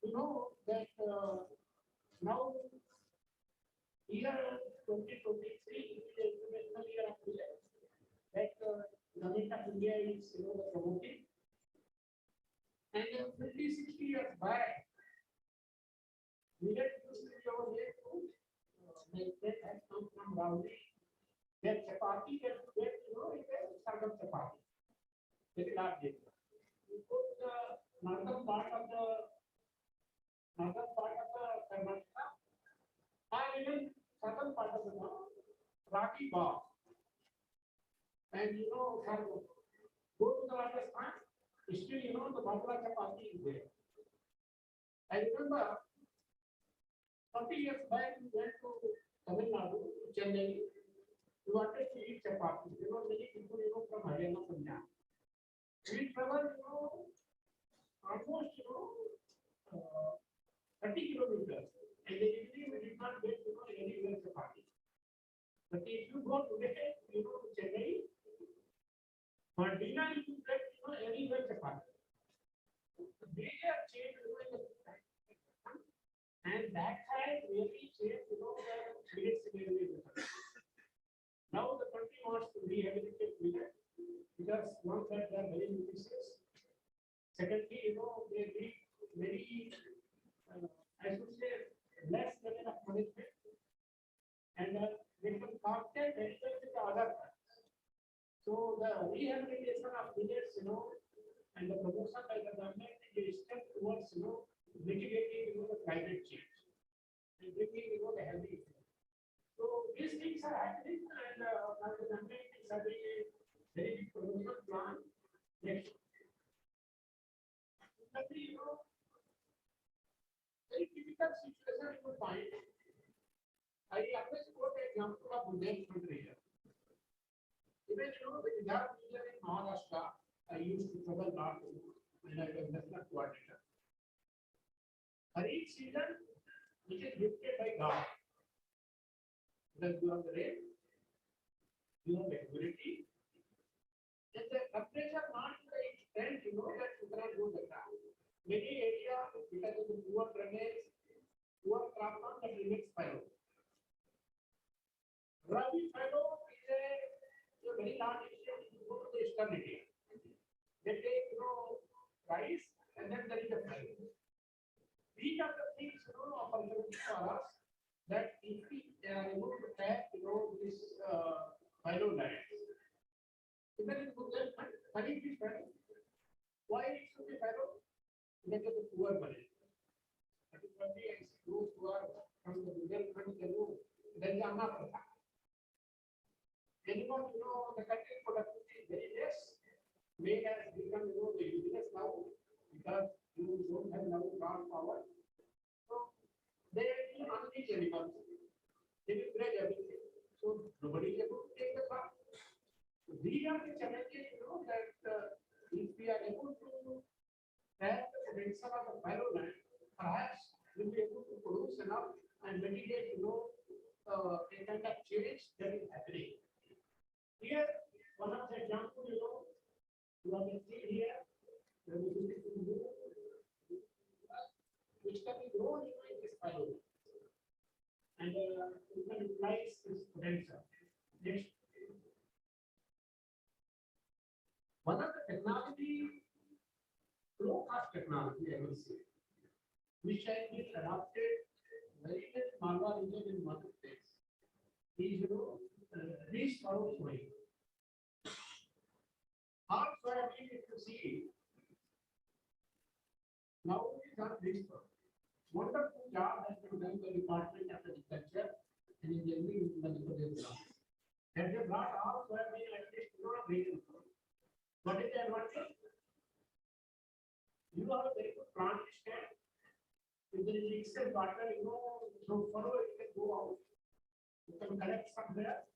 You know that now year 2023 is the Government of India is promoting. And 50, 60 years back, millet used to be our way to make that has come from Rauri. That chapati that you get, is a sort of chapati. Very large. You put the northern part of the Karnataka and even southern part of the Raki bar. And go to the Rajasthan, still the Bangla chapati is there. I remember 40 years back, we went to Tamil Nadu, to Chennai. We wanted to eat chapati. Many people, from Haryana, Punjab. We traveled, almost, 30 kilometers. And the evening, we did not get, any real chapati. But if you go today, to Chennai, for dinner, you get, any real chapati. They have changed, in the time. And that has really changed, the millet scenario. Now the country wants to rehabilitate millet because one that they are very nutritious. Secondly, they need very, I should say, less level of management, and they can compete very well with the other crops. So the rehabilitation of millets, and the promotion by the government is a step towards, mitigating, the climate change and bringing, the healthy food. So these things are happening, and now the government is having a very big promotion plan. Next, very typical situation you will find. I always quote the example of Bundelkhand region. Even the Gujarat region in Maharashtra, I used to travel north when I was national coordinator. Kharif season, which is gifted by God. Because you have the rain, you have the humidity, and the temperature not to the extent, that you cannot go the ground. Many areas, because of the poor drainage, poor crop farm, that limits fallow. Rabi fallow is a very large area if you go to the eastern India. They take, rice, and then there is a fallow. These are the things, opportunity for us, that if we are able to have, this fallow land. Even in Bundelkhand, Kharif is fallow. Why it should be fallow? Because of the poor management. Particularly, I see those who are from the Bundelkhand, there is enough. Anyone, the country productivity is very less. May has become, the useless now because you don't have now ground power. So they will unleash animals. They will grade everything. So nobody is able to take the crop. So these are the challenges, that if we are able to have the potential of the fallow land, perhaps we'll be able to produce enough and mitigate, a kind of change that is happening. Here, one of the examples, you have seen here, which can be grown in this fallow. And you can utilize this potential. Next. One of the technology, low-cost technology, I will say, which has been adopted very well in Malwa region in one place, is, these fallow sowing. How soybean, if you see, now it is on this one. Wonderful job has been done by the Department of Agriculture and Engineering in Madhya Pradesh. And they brought all soybean at least region. What is the advantage? You have a very good plant stand. If there is excess water, so follow it can go out. You can collect some there.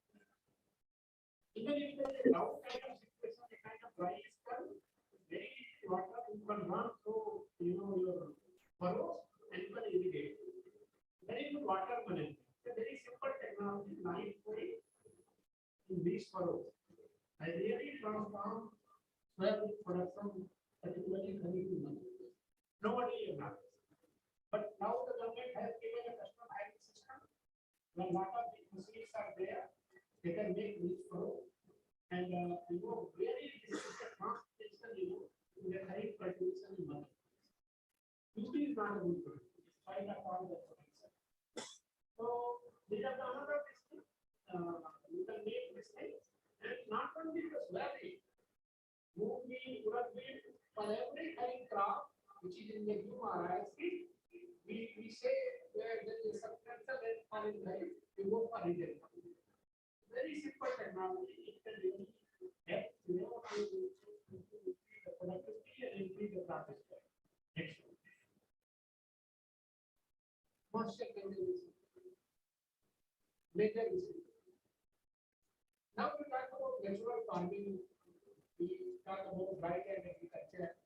Even if there is a drought kind of situation, a kind of dry spell, very water you can run through, your furrows and you can irrigate. Very good water management. It's a very simple technology, line way in these furrows. I really transform soybean production, particularly Kharif month. Nobody is not. But now the government has given a custom hiring system. When lot of these machines are there, they can make these furrows. And really this is a transportation, in the high cultivation in money. UP is not a good product, despite of all the production. So these are the another mistake. You can make mistakes, and not only the valley, movie, rugby, for every high crop which is in the URIC, we say where there is a substantial rainfall in life, we go for region. Very simple technology. It can really help to increase the productivity and increase the profit. Next one. Moisture conservation. Major issue. Now we talk about natural farming. We talk about dryland agriculture.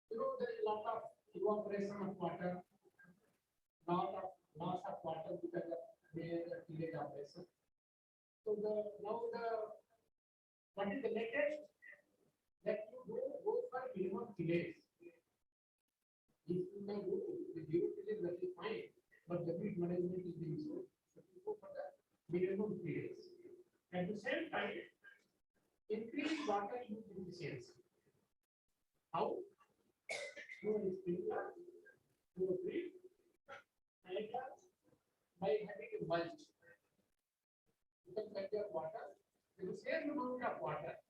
There is a lot of evaporation of water, lot of loss of water because of their tillage operation. So what is the latest that you go for minimum tillage? If you can go the zero tillage, that is fine, but the weed management is being slow. So you go for the minimum tillage. At the same time, increase water use efficiency. How? Through sprinkler, through drip, and by having a mulch. You can conserve water. With the same amount of water,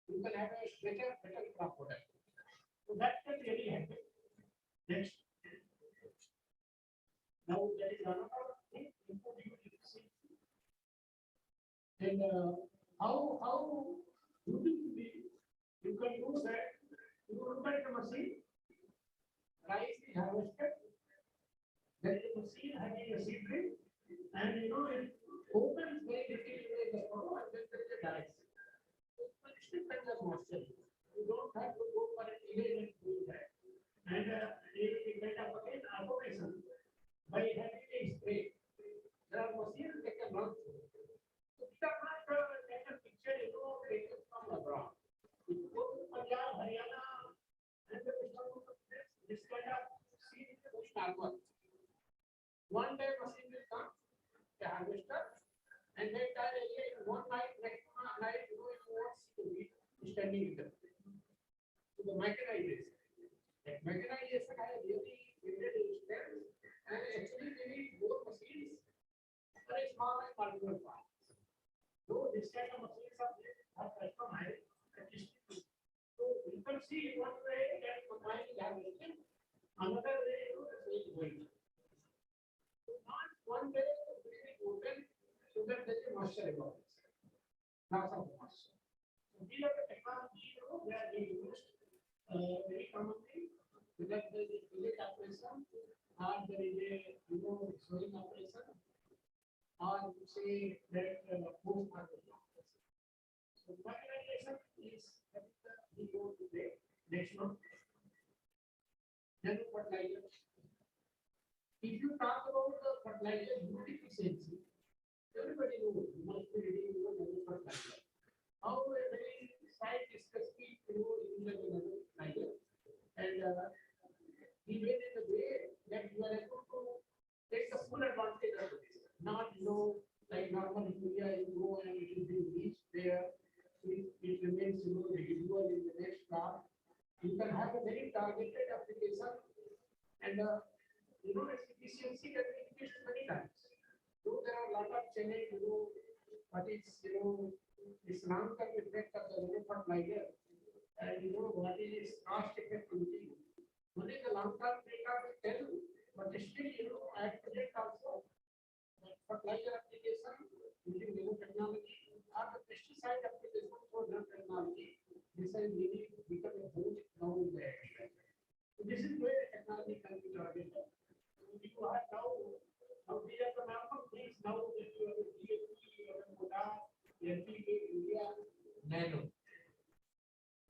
you can have a better crop production. So that can really happen. Next. Now there is another thing, input use efficiency. And how beautifully you can do that. You look at the machine, rice is harvested. There is a machine having a seed drip, and it opens very little in the furrow, and then there is a direction. So it still conserves moisture. You don't have to go for an tillage and do that. And we made up again automation by having a spray. There are machines that can run through. So these are not taken picture, taken from abroad. If you go to Punjab, Haryana, and this kind of seed is very normal. One day machine will come, the harvester, and then one night, next night, you won't see the wheat standing in the field. So the mechanization. That mechanization has really limited strength, and actually we need more machines for a small and marginal farm. Though this kind of machines are customized, so you can see one way that combine is harvesting, another way is going. Not one way really open so that there is moisture about it. Lots of moisture. So these are the technology that we used very commonly because there is a tillage operation, or there is a sowing operation, or you say that post harvest operation. So mechanization is we go to the next one. Then fertilizer. If you talk about the fertilizer use efficiency, everybody knows you must be reading the fertilizer. How a very site specific use another fertilizer, and he made it a way that you are able to take the full advantage of this. Not like normal urea, you go and it will be reached there, it remains residual in the next crop. You can have a very targeted application, and its efficiency can be increased many times. Though there are a lot of challenge, what is this long-term effect of the fertilizer, and what is its cost effectivity. Only the long-term data will tell you, but still at present also, fertilizer application using new technology or the pesticide application for new technology, this has really become a huge now in the agriculture. So this is where technology can be targeted. So you are now these are the normal things now that you have a DAP, you have a potash, NPK, urea, nano.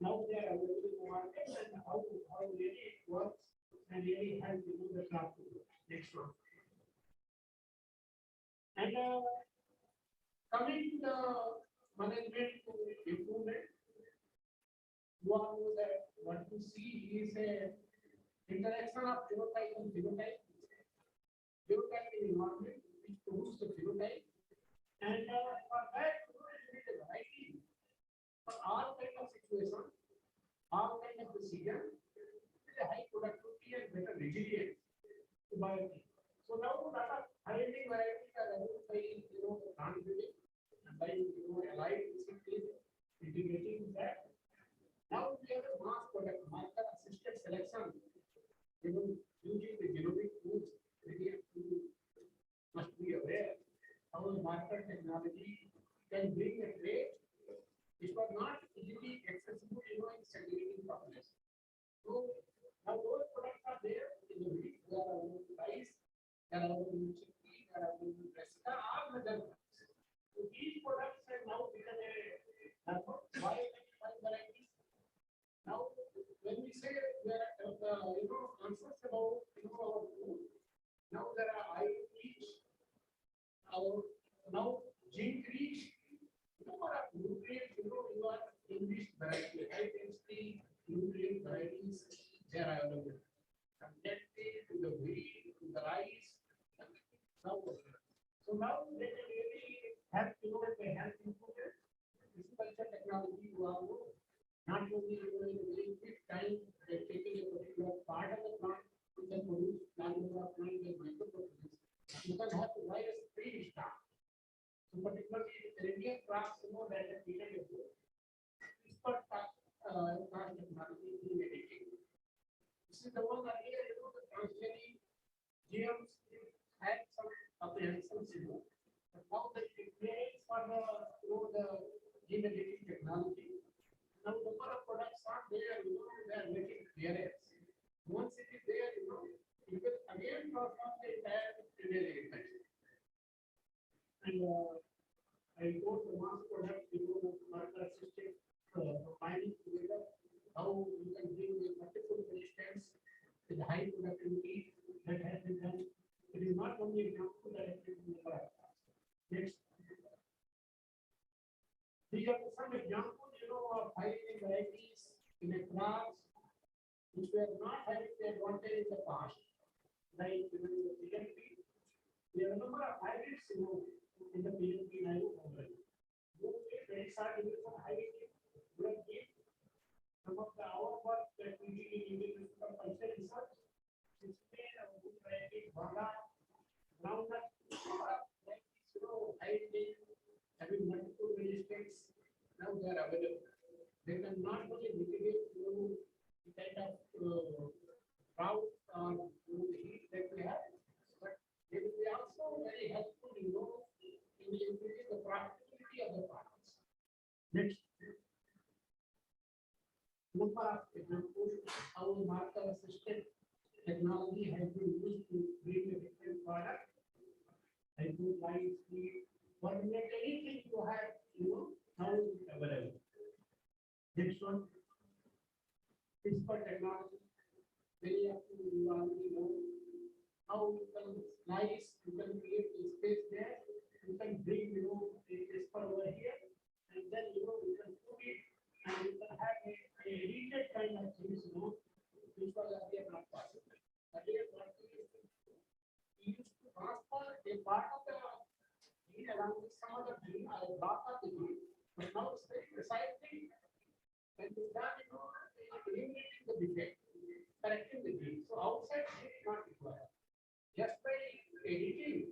Now they are available in the market, and how really it works and really helps the crop to grow. Next one. And coming to the management improvement, you all know that what you see is a interaction of phenotype and phenotype. Phenotype in environment which produce the phenotype, and for that you need a be aware how the marker technology can bring a trait which was not easily accessible, in segregating population. So now those products are there in the wheat, there are in rice, there are in chickpea, there are in brassica, all major products. So these products have now become a varieties. Now, when we say there are, concepts about, our food, now there are iron rich, our now zinc rich, what are nutrients, you are in this variety, high density nutrient varieties, they are available. Connected to the wheat, to the rice, now, so now they can really help, they help improve agriculture technology to our not only in a very quick time by taking a particular part of the plant, you can produce large number of plants like microproteins. You can have the virus free start. So particularly the Indian crops, that have been able to expert plant technology in medication. This is the one that here, the transgenic GMs had some apprehensions, but now the experience for the, the gene editing technology. Now, number of products are there, they are making clearance. Once it is there, it will again transform the entire Indian agriculture. And I go to mass product, marker system, combining together how you can bring multiple resistance with high productivity that has been done. It is not only example that has been done. Next. These are some examples, of high varieties in a class which were not having the advantage in the past. Like the PNP, there are a number of hybrids, in the PNP line already. They start giving some hybrid, some of the our work that we did in Indian culture research, it's made of good variety, Banga, groundnut, hybrid, having multiple resistance. Now they are available. They can not only mitigate the kind of drought or the heat that we have, but they will be also very helpful, in increasing the productivity of the farmers. Next, number of examples how the marker assisted technology has been used to bring a different product. I do like the formulate anything you have, now it is available. Next one, CRISPR technology. Many of you already know how you can slice, you can create a space there, you can bring, a CRISPR over here, and then, you can put it, and you can have a heated kind of things, which was earlier not possible. Earlier, what we used to transfer a part of the gene along with some other gene or a block of the gene, but now it's very precisely. And to that, eliminating the defect, correcting the gene. So outside is not required. Just by editing,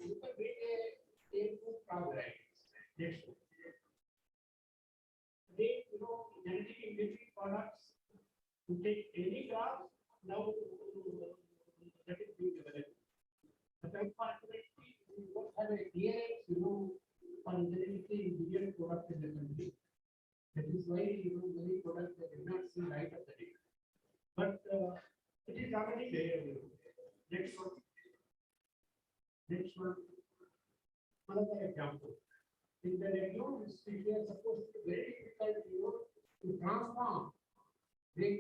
you can make a good crop varieties. Next one. Again, genetic engineering products to take any crop, now that is being available. But unfortunately, we don't have a clearance, for genetically engineered products in the country. That is why, many products that did not see light of the day. But it is already there. Next one. Next one. Another example. In the region, we are supposed to be very difficult, to transform, bring,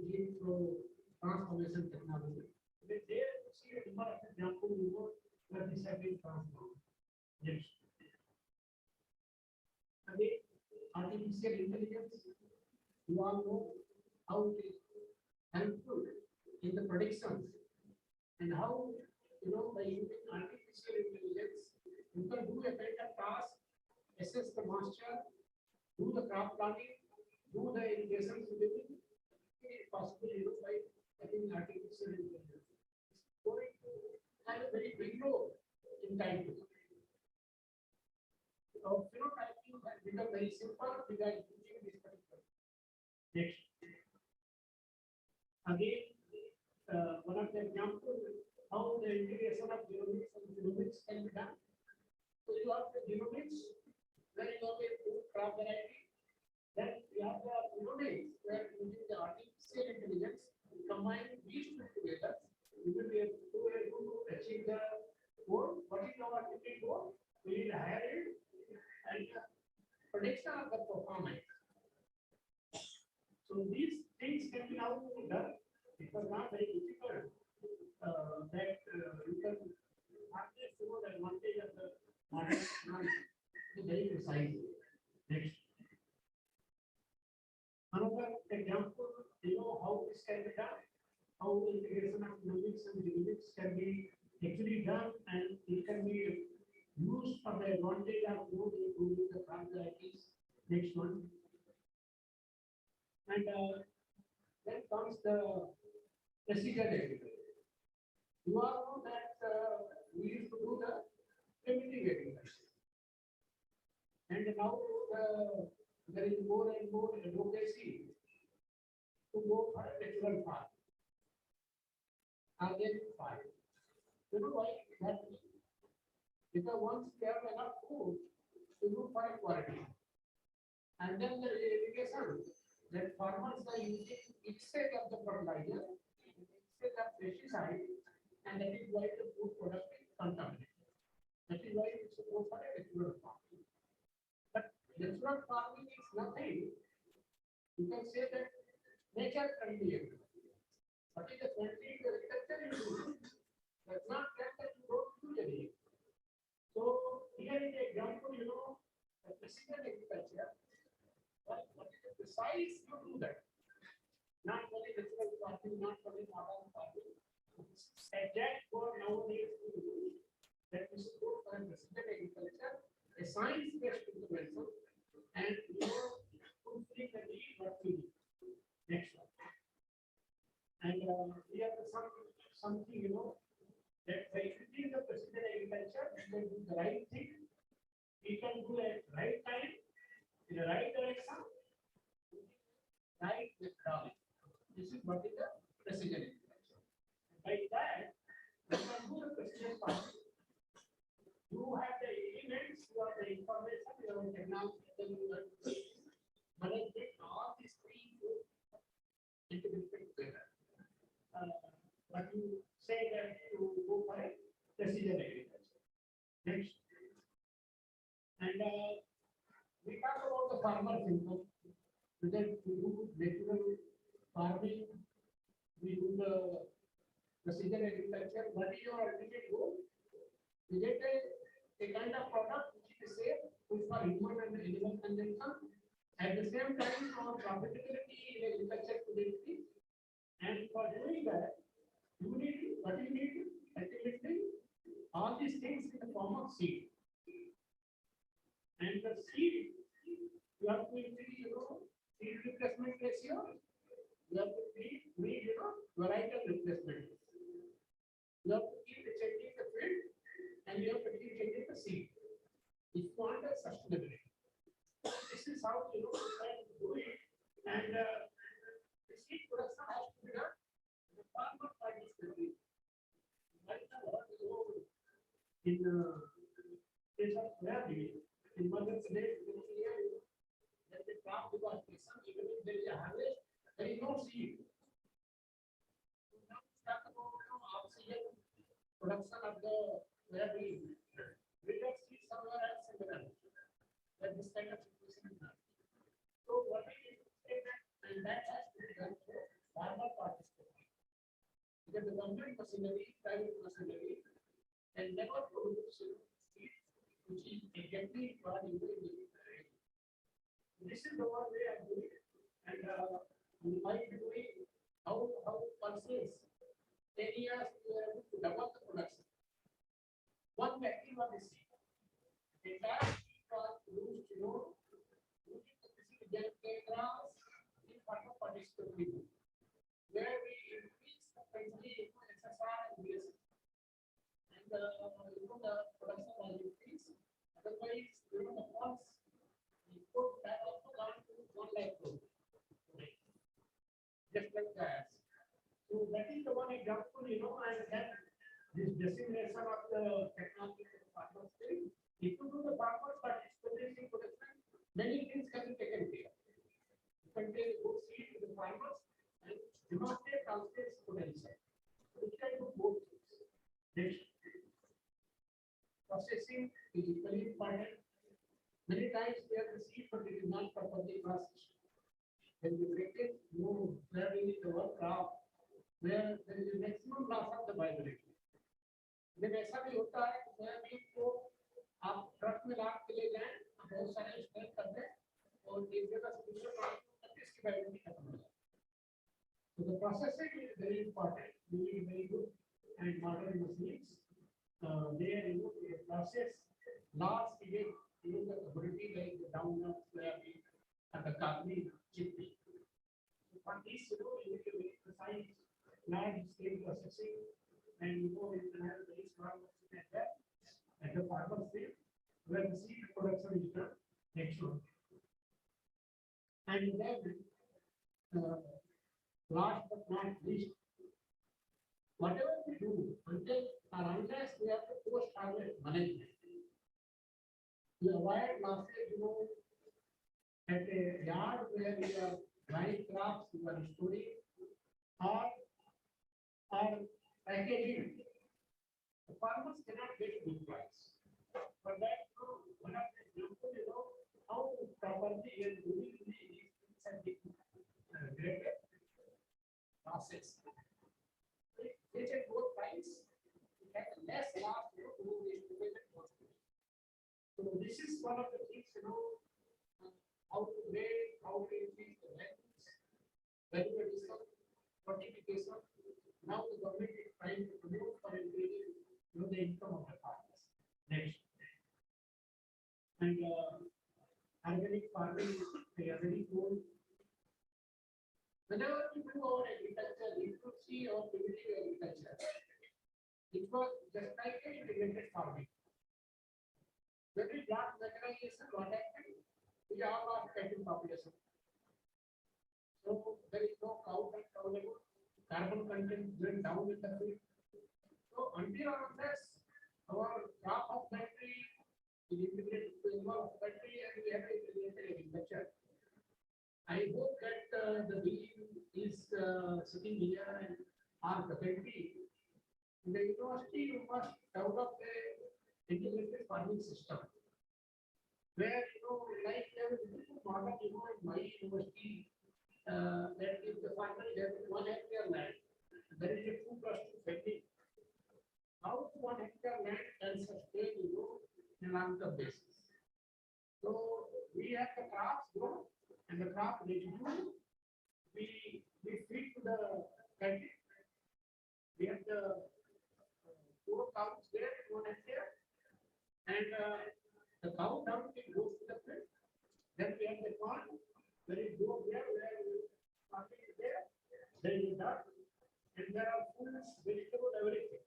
gene through transformation technology. But there you see a number of examples, where this has been transformed. Next. Again, artificial intelligence, you all know how it is helpful in the predictions and how, by using artificial intelligence, you can do a kind of task, assess the moisture, do the crop planting, do the irrigation swimming. It is possible, by having artificial intelligence. It's going to have a very big role in time. So, phenotyping has become very simple because using this particular. Next. Again, one of the examples how the integration of genomics and genomics can be done. need more, we need higher yield and prediction of the performance. So these things can be now done. It was not very difficult that you can hardly show the advantage of the modern technology. It's very precise. Next. Another example, you know how this can be done, how integration of logics and dynamics can be actually done, and it can be used for the advantage of more improving the probabilities. Next one. And then comes the precision agriculture. You all know that we used to do the primitive agriculture. And now there is more and more advocacy to go for a natural farm. Organic farm. You know why it happens? Because once you have enough food, you look for quality. And then the irrigation that farmers are using instead of the fertilizer, instead of pesticide, and that is why the food product is contaminated. That is why it's supposed for a natural farming. But natural farming is nothing. You can say that nature friendly. But in the friendly agriculture you do, does not mean that you don't use anything. So here is the example, you know, the precision agriculture. What is the precise you do that? Not only natural farming, not only modern farming. Exact for nowadays to do that we should go for precision agriculture, a science-based intervention, and you know, fulfilling the need what we need. Next one. And here is something, you know, that by using the precision agriculture, we can do the right thing, we can do at right time, in the right direction, right methodology. This is what is the precision agriculture. By that, we can do the precision farming. You have the elements, you have the information, you have the technology, then you have to manage all these three integrated together. But you say that you go for a precision agriculture. Next. And we talk about the farmer's income. Whether we do natural farming, we do the precision agriculture. What is your ultimate goal? We get a kind of product which is safe, good for human and animal consumption. At the same time, our profitability in agriculture could increase. And for doing that, you need what you need ultimately all these things in the form of seed. And the seed, you have to increase, you know, seed replacement ratio. You have to meet, you know, varietal replacement. You have to keep changing the field, and you have to keep changing the seed. If you want a sustainability, this is how you know you can do it. And the seed production has to be done. The farmer participating. Right now, in case of soybean, in Madhya Pradesh, that the crop devastating, even if there is a harvest, there is no seed. Now talk about oxygen production of the soybean. We can see somewhere else in the land that this kind of situation is not. So what we need to say that, and that has to be done through farmer participation. Because the government machinery, private machinery, and never produce seed which is exactly what you will do. This is the one way of doing it, and we might be doing how pulses 10 years we are able to double the production. One factory was the seed. The entire seed was used, you know, using the precision grass in farmer participation, where we increase the quantity of SSR and BSR. And you know, the production was increased. Otherwise, you know, the funds we put that also down to 1 lakh crore. Just like that. So that is the one example, you know, and then this dissemination of the technology to the farmers. If you do the farmers participating in production, many things can be taken care. You can take good seed to the farmers and demonstrate also its potential. So you can do both things. Next. processing is equally important. Many times we have the seed, but it is not properly processed. When we break it, where we need to work crop, where there is a maximum loss of the viability. जब ऐसा भी होता है तो soybean को आप truck में लाद के ले जाएं, बहुत सारे स्टेप कर दें और एक जगह से दूसरे प्लांट में इसकी वैल्यू खत्म हो जाए. So the processing is very important. We need very good and modern machines. There they process large scale the commodity like the downnuts, soybean, and the carbon chickpea. So for this, you need a very precise large scale processing. And you can have a very strong machine at that, at the farmer's field, where the seed production is done next month. And then, last but not least, whatever we do, until or unless we have the post-harvest management, we avoid losses, at a yard where we are drying crops, we are storing, or packaging. The farmers cannot get a good price. But that, one of the examples, how properly we are doing these things and the greater process. They take both price, we have less loss, to the So this is one of the things, how to make, how to increase the values, value addition, fortification. Now the government is trying to promote for increasing, the income of the farmers. Next. And organic farming is very cool. Whenever we do our agriculture, we could see our primitive agriculture. It was just like a integrated farming. When we got mechanization, what happened? We all lost cattle population. So there is no cow and cow level. Carbon content went down in the field. So until unless our crop of country is integrated to involve country and we have integrated agriculture, I hope that the bill is sitting here and our faculty. The university must develop a integrated farming system where like there is a model in my university. That if the farmer has 1 hectare land, there is a 2 plus 2 family. How 1 hectare land can sustain in a long-term basis? So we have the crops grow and the crop residue we feed to the country. We have the 4 cows there in 1 hectare, and the cow dung goes to the field. Then we have the corn. There is go there where farming is there. There is dirt, and there are fruits, vegetables, everything.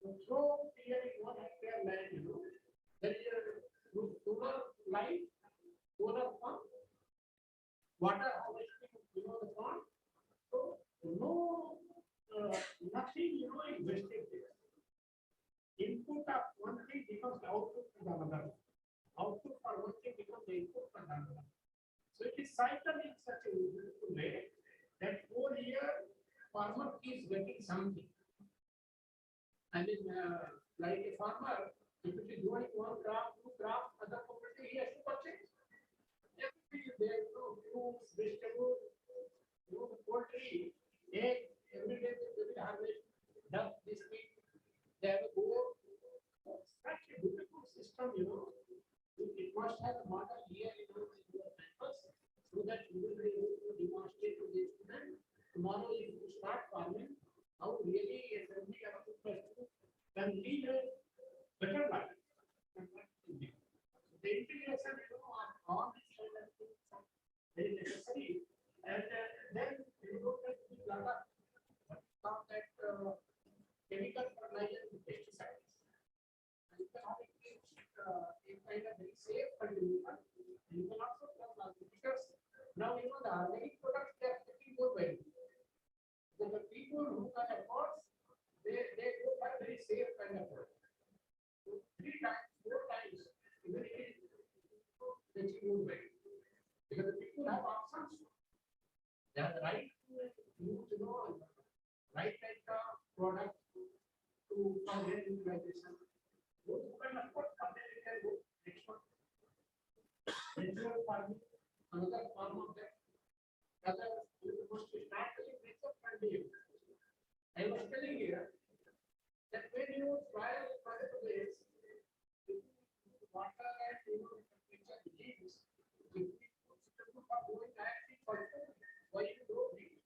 So throw here in 1 hectare land, there is a solar light, solar pump, water harvesting, the pond. So nothing, is wasted there. Input of one thing becomes the output for the another. Output for one thing becomes the input for the another. So it is cycled in such a beautiful way that whole year farmer is getting something. I mean, like a farmer, if it is growing 1 crop, 2 crops, other property he has to purchase. Everything is there, fruits, vegetables, poultry, egg, every day they will harvest, duck, this thing, they have a goat. Such a beautiful system, it must have a model here in your campus so that you will be able to demonstrate to the student. Tomorrow, if you start farming, how really a family of 2 plus 2 can lead a better life. The integration, on all these kind of things are very necessary. And then you don't have to lot of not that chemical fertilizer and pesticides. And you can have it in kind of very safe cultivar. You can also because now the organic products they are getting more value. So the people who can afford, they go buy very safe kind of product. So 3 times, 4 times, even it is getting more value. Because the people have options. natural farming, another form of that. Other, you must start with nature farming. I was telling you that when you trial for the place, water and nature leaves, if you are doing acting also, why you don't need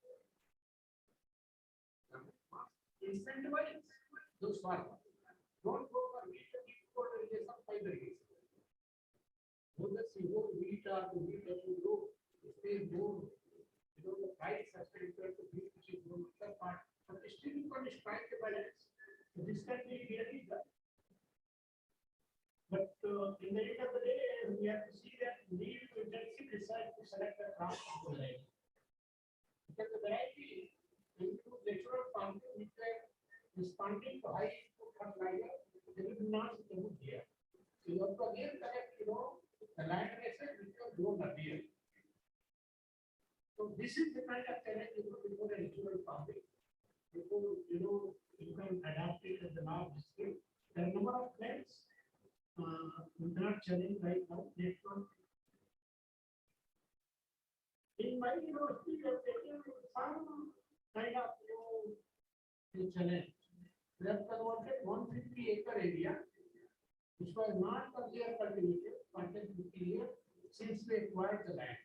incentivize those farmers. Don't go for wheat for irrigation by the irrigation. Don't just see more wheat or the wheat that you grow, stay more, the price has to enter to wheat which is more other part, but still you can strike a balance. So this can be really done. But in the end of the day, we have to see that need to intensive research to select the crop of the variety. Because the variety includes natural farming which are responding to high input fertilizer, they will not suitable here. So you have to again correct, the land masses which are grown earlier. So this is the kind of challenge before the natural farming. Before you can adapt it at the large scale. There are a number of plants we cannot challenge right now. Next one. In my university, we have taken some kind of challenge. We have converted 150-acre area, which was not earlier cultivated, 150 years since we acquired the land.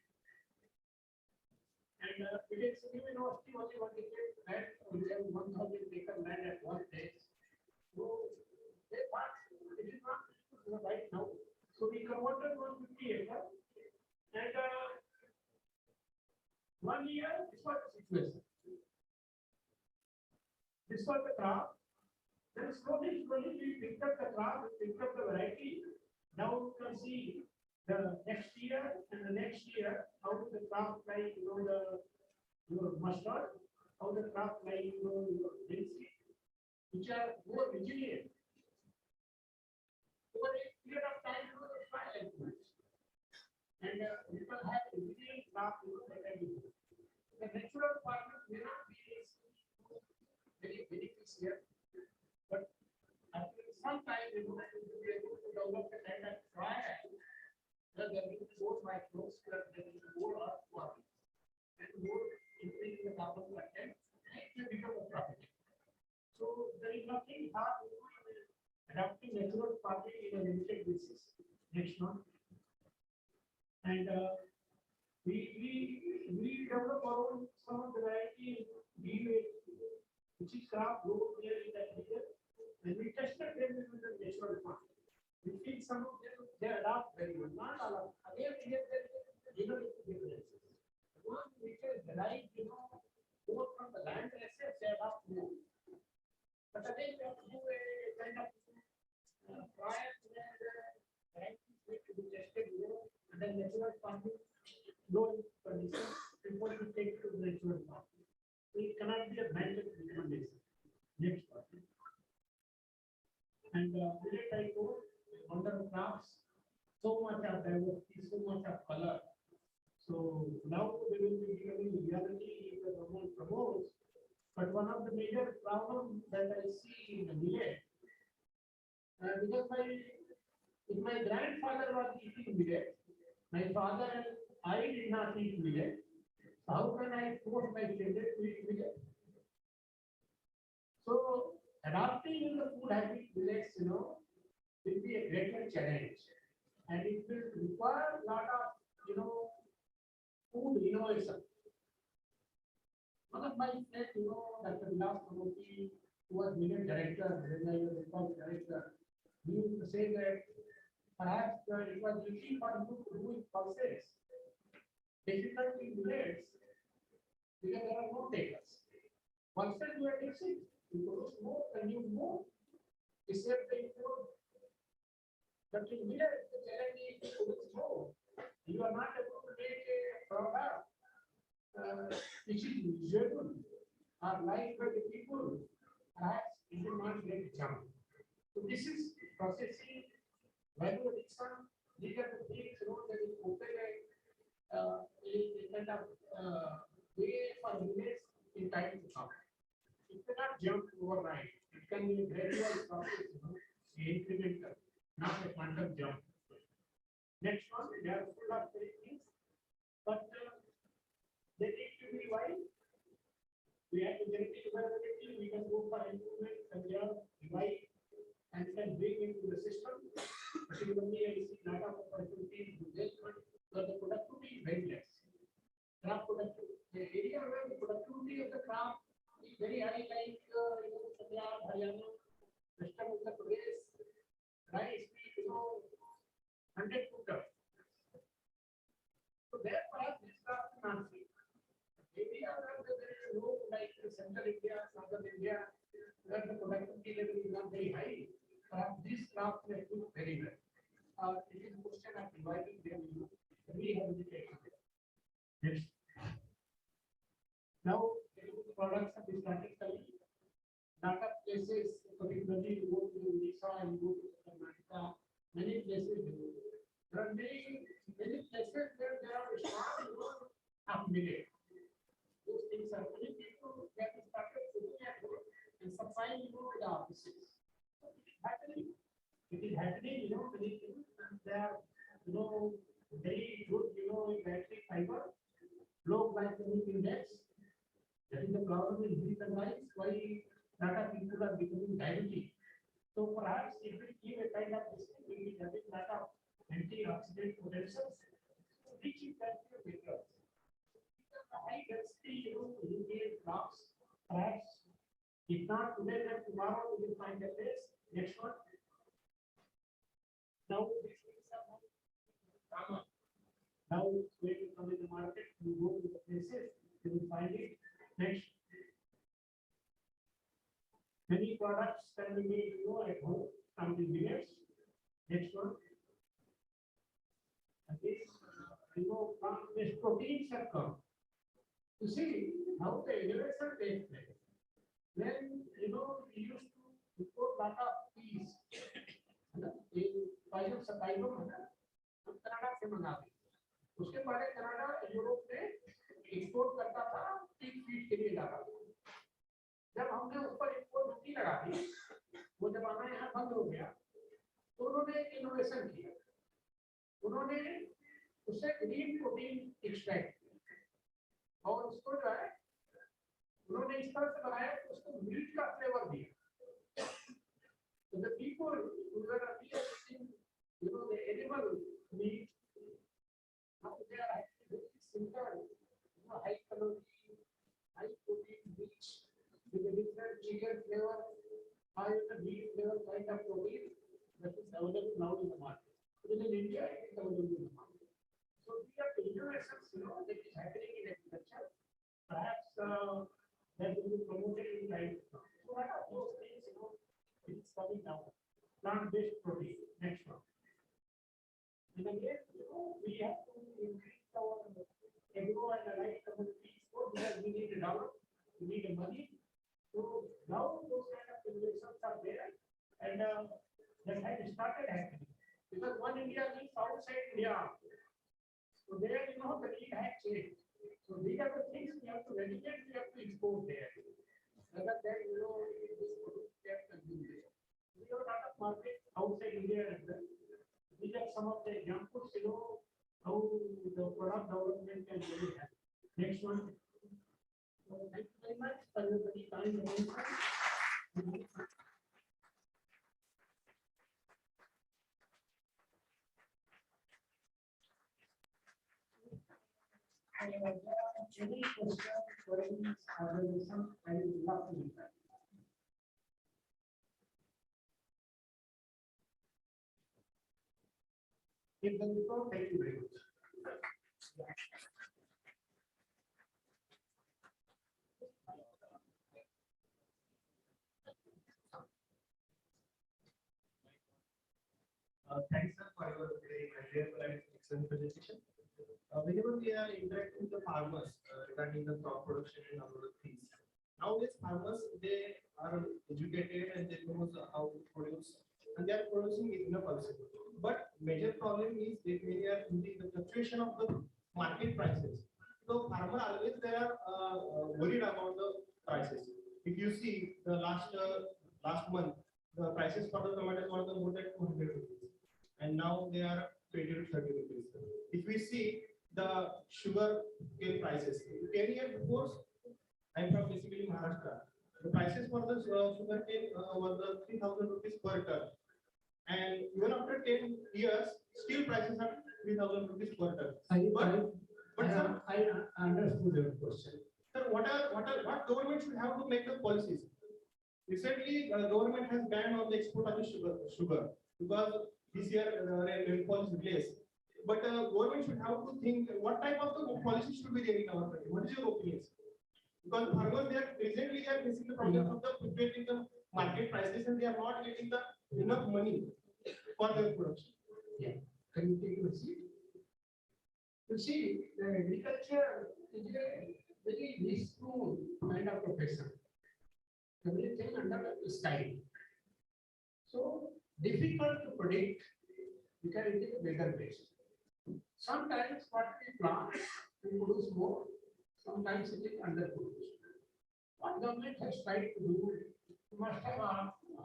And it is university only one decade land, we have 1,000-acre land at one place. So they thought it is not right now. So we converted 150 acres, and 1 year this was the situation. This was the crop. Then slowly we picked up the crop, we picked up the variety. Now you can see the next year and the next year how the crop like your mustard, how the crop like your linseed, which are more resilient. Over a period of time, they try and do it. And people have a resilient crop that can do. The natural farmers may not be very beneficial, but after some time, they will be able to develop a kind of trial. There will be more microbes, there will be more earth forming, and more increasing the carbon content, and it will become a profit. So there is nothing hard in adapting natural farming in a limited basis. Next one. And we develop our own some of the variety which is crop grown here in that region, and we tested them with the natural farm. We see some of them they adapt very well. Not all of them. Again, here there is differences. One which is derived, more from the land assets, they adapt more. But again, we have to do a kind of trial where the varieties need to be tested, and then natural farming, low conditions before we take to the natural farming. It cannot be a blanket recommendation. Next one. And today I go under the crops, so much of diversity, so much of color. So now they will be becoming reality if the government promotes. But one of the major problems that I see in the millet, because if my grandfather was eating millet, my father and I did not eat millet, how can I force my children to eat millet? So adapting the food habit millets, will be a greater challenge, and it will require a lot of, food innovation. One of my friends, Dr. Vilas Kamoti, who was millet director, when I was a director, he used to say that perhaps it was easy for you to do it pulses. Difficult in millets because there are no takers. Pulses you are mixing, you produce more, consume more, you save the input. But in millet, the challenge is to produce more. You are not able to make a product which is usable or liked by the people. Perhaps it will not get jump. So this is processing, value addition. These are the things that is open a kind of way for millets in time to come. It cannot jump overnight. It can be a gradual process, incremental, not a quantum jump. Next one, they are full of many things, but they need to be wise. We have to genetic variability, we can go for improvement and they are right and can bring into the system. Particularly, I see lot of opportunities to this one, but the productivity is very less. Crop productivity, the area where the productivity of the crop is very high, like Punjab, Haryana, Western Uttar Pradesh, rice, 100 quintals. So therefore, this crop is not free. Area where there is no, like Central India, Southern India, where the productivity level is not very high, these crops may do very well. It is a question of dividing them into rehabilitation. Next. Now, the products are starting selling. Lot of places, particularly you go to Odisha and go to Karnataka, many places there are many places where there are strong of millet. Those things are many people get started looking at it and supplying the offices. It is happening, many things, and they are, very good, in battery fiber, low glycemic index. That is the problem in wheat and rice, why lot of people are becoming diabetic. So perhaps it will give a kind of this, we will having lot of antioxidant potentials, which you can do because high density, Indian crops, perhaps if not today, then tomorrow we will find a place. Next one. Now this is common. Now when you come in the market, you go to the places, you will find it. Next. Many products can be made, at home from the millets. Next one. And this, from this protein circle. You see how the innovation takes place. When we used to import lot of peas, हम Canada से मंगाते, उसके पहले Canada Europe में export करता था peak feed के लिए जाता था। जब हमने उस पर एक्सपोर्ट ड्यूटी लगा दी, वो जमाना यहाँ बंद हो गया, तो उन्होंने एक इनोवेशन किया, उन्होंने उससे ग्रीन प्रोटीन एक्सट्रैक्ट किया और उसको जो है उन्होंने इस तरह से बनाया कि उसको मीट का फ्लेवर दिया। So the people who were eating, the animal meat, now they are actually very simple, high calorie, high protein meat with a different chicken flavor, high meat flavor kind of protein that is available now in the market. Even in India, it is available in the market. So these are the innovations, that is happening in agriculture. Perhaps that will be promoted in time. So what are those things, it is coming down. Plant-based protein. Next one. And again, we have to increase our agro and allied communities because we need a dollar, we need a money. So now those kind of innovations are there, and that has started happening. Because one India means outside India. So there, the need has changed. So these are the things we have to educate, we have to export there. Rather than, this product get consumed there. We have a lot of market outside India as well. These are some of the examples, how the product development can really happen. Next one. Thank you very much for your very kind attention. Any questions, queries, observations, I would love to do that. If there is no, thank you very much. Thanks, sir, for your very clear and excellent presentation. Whenever we are interacting with the farmers regarding the crop production and other things, nowadays farmers, they are educated and they know how to produce and they are producing enough also. But major problem is that we are in the fluctuation of the market prices. So farmer always they are worried about the prices. If you see the last month, the prices for the tomatoes were more than 200 rupees, and now they are 20 to 30 rupees. If we see the sugar cane prices, 10 years before, I'm from basically Maharashtra. The prices for the sugar cane was 3,000 rupees per ton. And even after 10 years, still prices are 3,000 rupees per ton. I understood your question. Sir, what government should have to make the policies? Recently, the government has banned on the export of the sugar because this year rainfall is less. But government should have to think what type of the policy should be there in our country. What is your opinion? Because farmers they are facing the problem of the fluctuating the market prices and they are not getting the enough money for their production. Yeah. Can you take a seat? You see, the agriculture is a very useful kind of profession. Everything under the sky. So difficult to predict because it is weather based. Sometimes what we plant we produce more, sometimes it is underproduced. What government has tried to do, you must have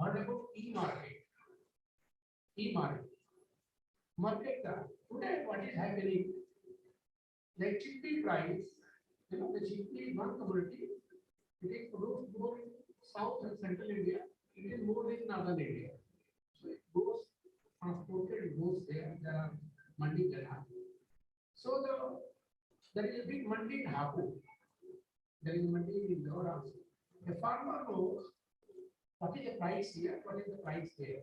heard about e-market. E-market. Market today what is happening? The chickpea price, the chickpea one commodity, it is produced more in South and Central India, it is more in Northern India. So it goes transported, it goes there are mandi there. So there is a big mandi in Hapu. There is a mandi in Indore also. The farmer knows what is the price here, what is the price there.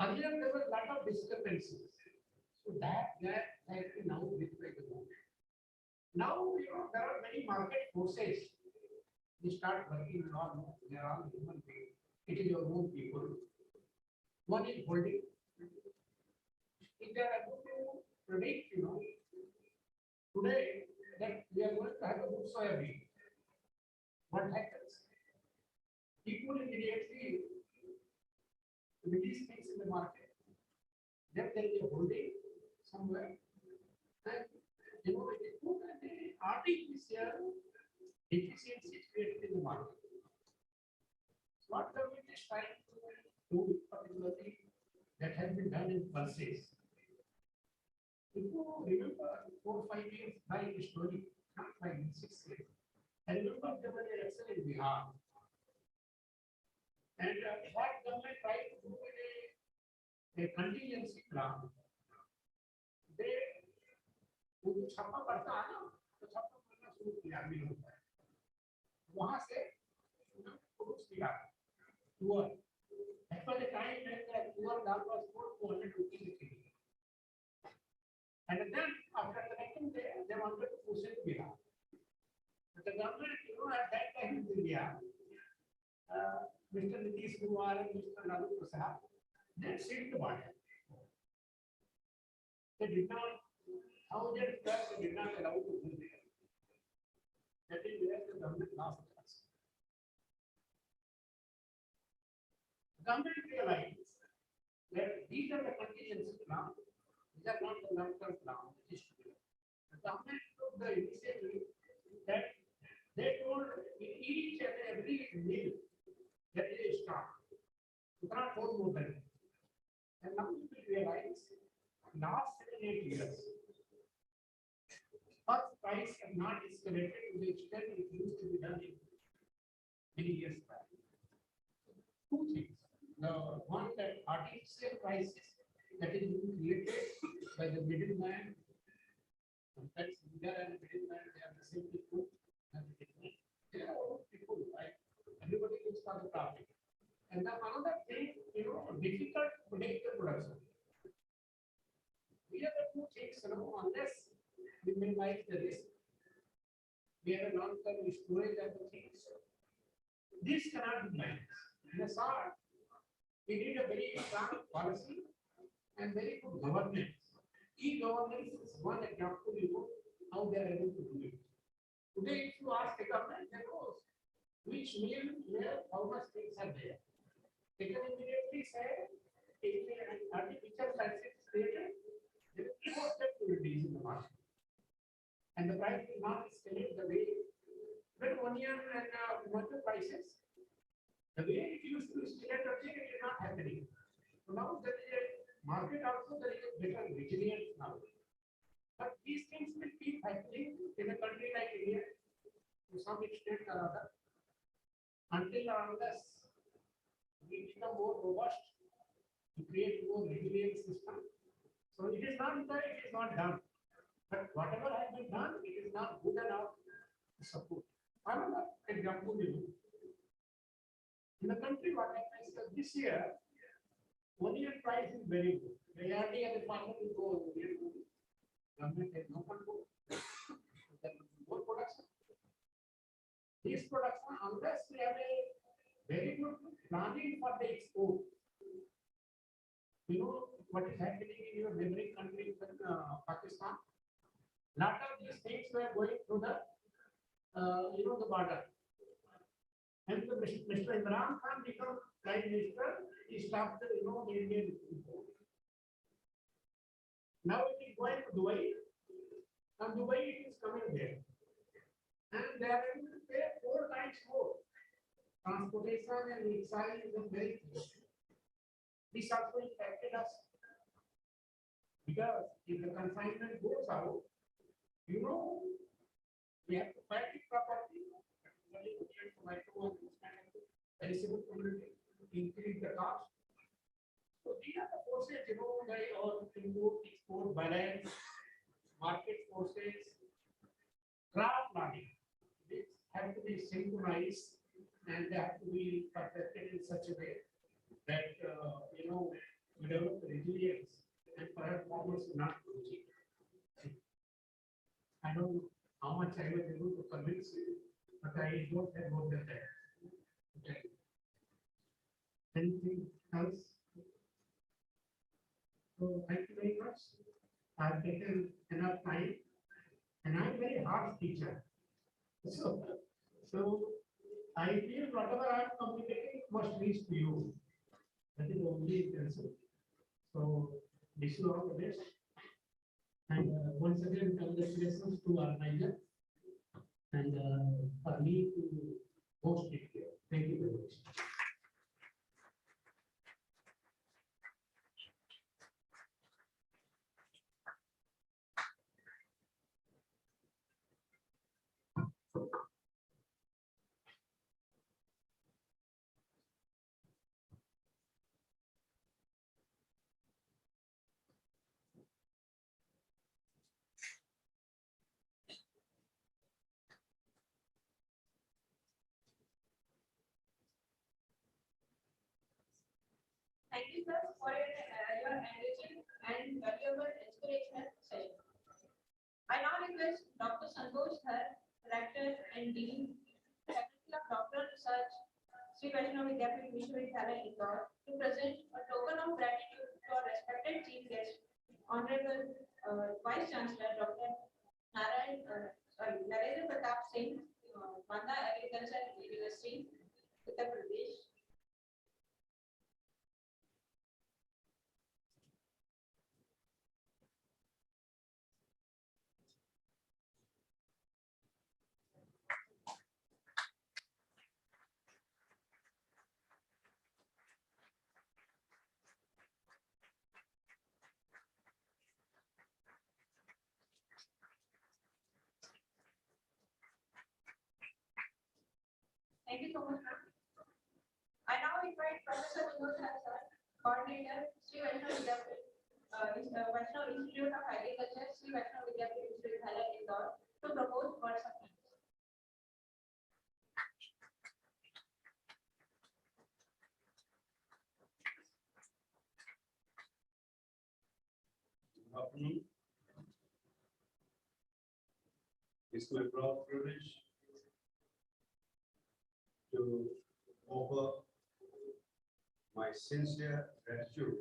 Earlier there was a lot of discrepancies. So that has been now replaced. Now there are many market forces. They start working on their own human beings. It is your own people. One is holding. If they are able to predict, today that we are going to have a good soybean. What happens? People immediately release things in the market. Then there is a holding somewhere. And it is put an artificial deficiency created in the market. What government is trying to do, particularly that has been done in pulses. If you remember 4 or 5 years back in story, not 5 years, 6 years, I remember there was an election in Bihar. And what government tried to do a contingency plan. They छापा पड़ता है ना, तो छापा पड़ना शुरू किया भी होता है। वहाँ से पुरुष किया tour. Actually, the time when the tour was 400 rupees a kg. And then after collecting, they wanted to push it Bihar. But the government, at that time in India, Mr. Nitish Kumar and Mr. Lalu Prasad, they sealed the border. They did not, they did not allow to go there. That is where the government lost trust. The government realized that these are the contingency plans, these are not the long-term plans. The government took the initiative that they told in each and every mill that is a stock. You cannot hold more than it. And now you will realize last 7-8 years, first price have not escalated to the extent it used to be done in many years back. Two things. The one that artificial prices that is being created by the middleman, sometimes leader and middleman, they are the same people. They are all people, right? Everybody looks for the profit. And the another thing, difficult to predict the production. These are the two things, unless we minimize the risk, we have a long-term storage of the things. This cannot be managed. In a short, we need a very strong policy and very good governance. E-governance is one example, how they are able to do it. Today, if you ask the government, they know which mill, where, how much things are there. They can immediately say, if an artificial prices created, there is no step to reduce in the market. And the price will not escalate the way. But 1 year and tomato prices, the way it used to escalate, it is not happening. So now there is a market market also there is a better resilience now. But these things will keep happening in a country like India to some extent or other until or unless we become more robust to create more resilient system. So it is not that it is not done, but whatever has been done, it is not good enough to support. Another example is in the country what I said this year, onion price is very good. The ARD and the farmer will go over here. Government has no control. There will be more production. This production, unless we have a very good planning for the export, you know what is happening in your neighboring country, Pakistan. Lot of these things were going through the, the border. And the Mr. Imran Khan became Prime Minister, he stopped, the Indian import. Now it is going to Dubai, and Dubai it is coming there. And they are going to pay 4 times more. Transportation and excise and very things. This also impacted us. Because if the consignment goes out, we have to pack it properly, micro and perishable commodity, increase the cost. So these are the forces, they all import, export, balance, market forces, craft planning. These have to be synchronized and they have to be perfected in such a way that, we develop resilience and perhaps farmers will not losing. I don't know how much I was able to convince you, but I don't have more than that. Okay. Anything else? So thank you very much. I've taken enough time, and I'm a very harsh teacher. So I feel whatever I'm communicating must reach to you. That is the only intention. So wish you all the best. And once again, congratulations to our organizer and for me to host it here. Thank you very much. Thank you, sir, for your enriching and valuable inspirational session. I now request Dr. Santosh Dhar, Rector and Dean, Faculty of Doctoral Research, Sri Vaishnav Vidyapith Vishwavidyalaya, Indore, to present a token of gratitude to our respected chief guest, Honorable Vice Chancellor Dr. Narendra Pratap Singh, Banda Agriculture University, Uttar Pradesh. Thank you so much, ma'am. I now invite Professor Vinod Dhar, sir, Coordinator, Sri Vaishnav Vidyapith, Vaishnav Institute of Agriculture, Sri Vaishnav Vidyapith Vishwavidyalaya, Indore, to propose words of thanks. Good afternoon. It's my proud privilege to offer my sincere gratitude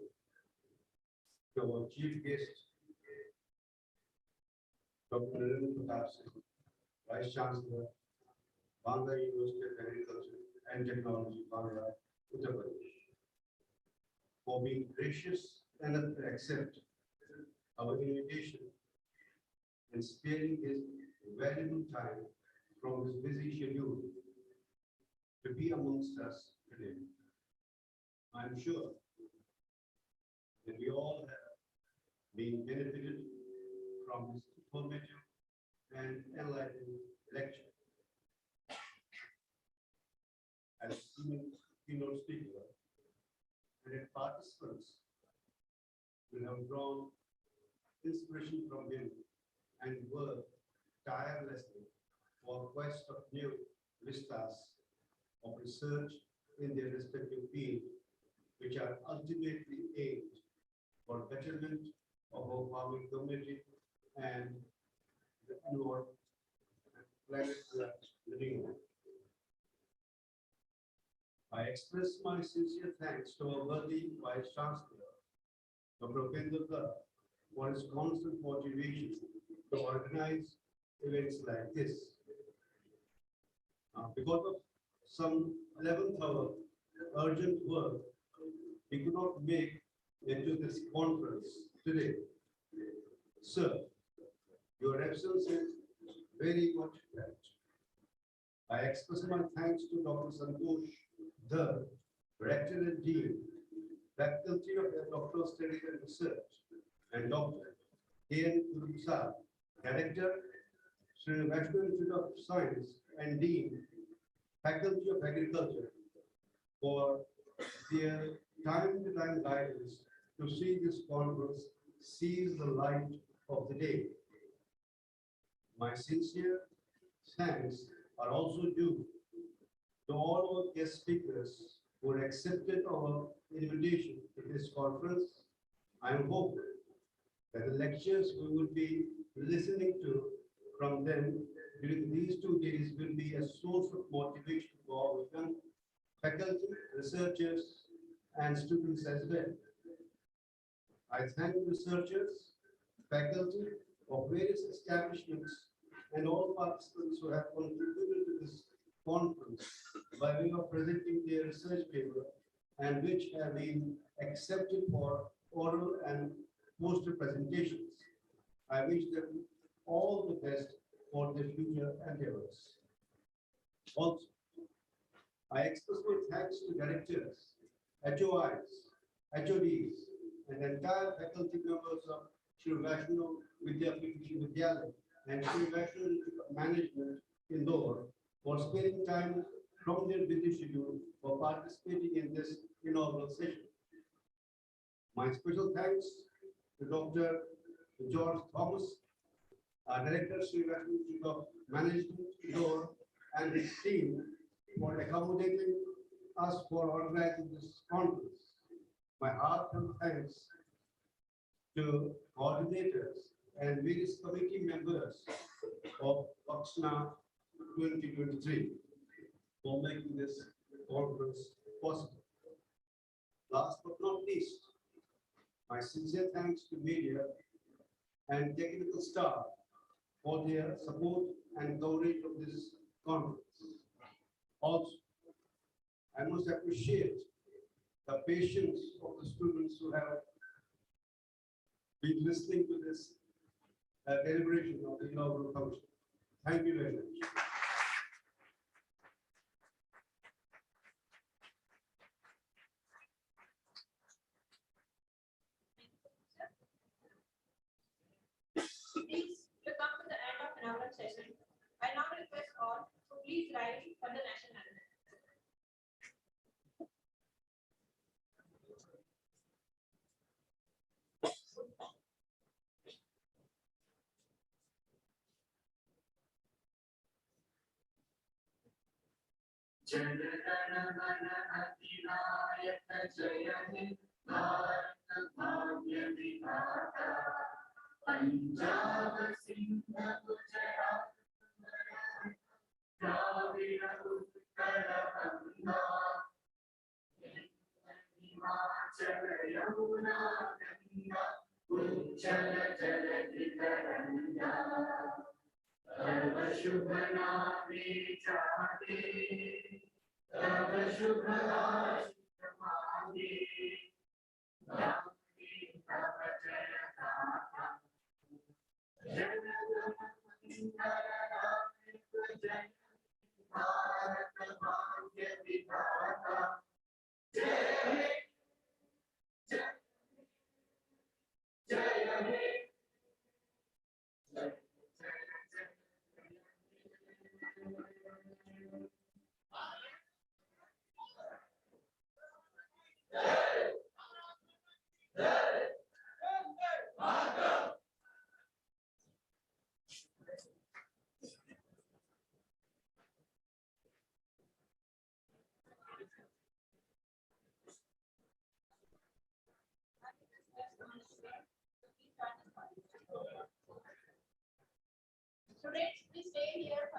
to our chief guest, Dr. Narendra Pratap Singh, Vice Chancellor, Banda University of Agriculture and Technology, Banda, Uttar Pradesh, for being gracious enough to accept our invitation and sparing his valuable time from his busy schedule to be amongst us today. I'm sure that we all have been benefited from this informative and enlightening lecture. As keynote speaker, and participants will have drawn inspiration from him and worked tirelessly for quest of new vistas of research in their respective fields, which are ultimately aimed for betterment of our farming community and the pure planet we are living on. I express my sincere thanks to our worthy Vice Chancellor, Dr. Upendra, for his constant motivation to organize events like this. Because of some 11th hour urgent work, we could not make it to this conference today. Sir, your absence is very much felt. I express my thanks to Dr. Santosh, the Rector and Dean, Faculty of Doctoral Studies and Research, and Dr. K.N. Prasad, Director, Srinivasan Institute of Science, and Dean, Faculty of Agriculture, for their time-to-time guidance to see this conference sees the light of the day. My sincere thanks are also due to all our guest speakers who accepted our invitation to this conference. I am hopeful that the lectures we will be listening to from them during these 2 days will be a source of motivation for our young faculty, researchers, and students as well. I thank researchers, faculty of various establishments, and all participants who have contributed to this conference by way of presenting their research paper and which have been accepted for oral and poster presentations. I wish them all the best for their future endeavors. Also, I express my thanks to directors, HOIs, HODs, and entire faculty members of Shri Vaishnav Vidyapith Vidyalaya and Shri Vaishnav Institute of Management Indore for sparing time from their busy schedule for participating in this inaugural session. My special thanks to Dr. George Thomas, our Director, Shri Vaishnav Institute of Management Indore, and his team for accommodating us for organizing this conference. My heartfelt thanks to coordinators and various committee members of Vakasna 2023 for making this conference possible. Last but not least, my sincere thanks to media and technical staff for their support and coverage of this conference. Also, I must appreciate the patience of the students who have been listening to this deliberation of the inaugural function. Thank you very much. Please, to come to the end of another session, I now request all to please rise for the national anthem. जनगण मन अधिनायक जय हे भारत भाग्य विधाता पंजाब सिंध गुजरात द्राविड़ उत्कल गंगा हिमाचल यमुना गंगा उज्जल जलधि तरंगा तव शुभ नामे जागे तव शुभ आशिष मांगे गाये तव जय गाथा जन गण मंगलदायक जय भारत भाग्य विधाता जय हे जय Students, please stay here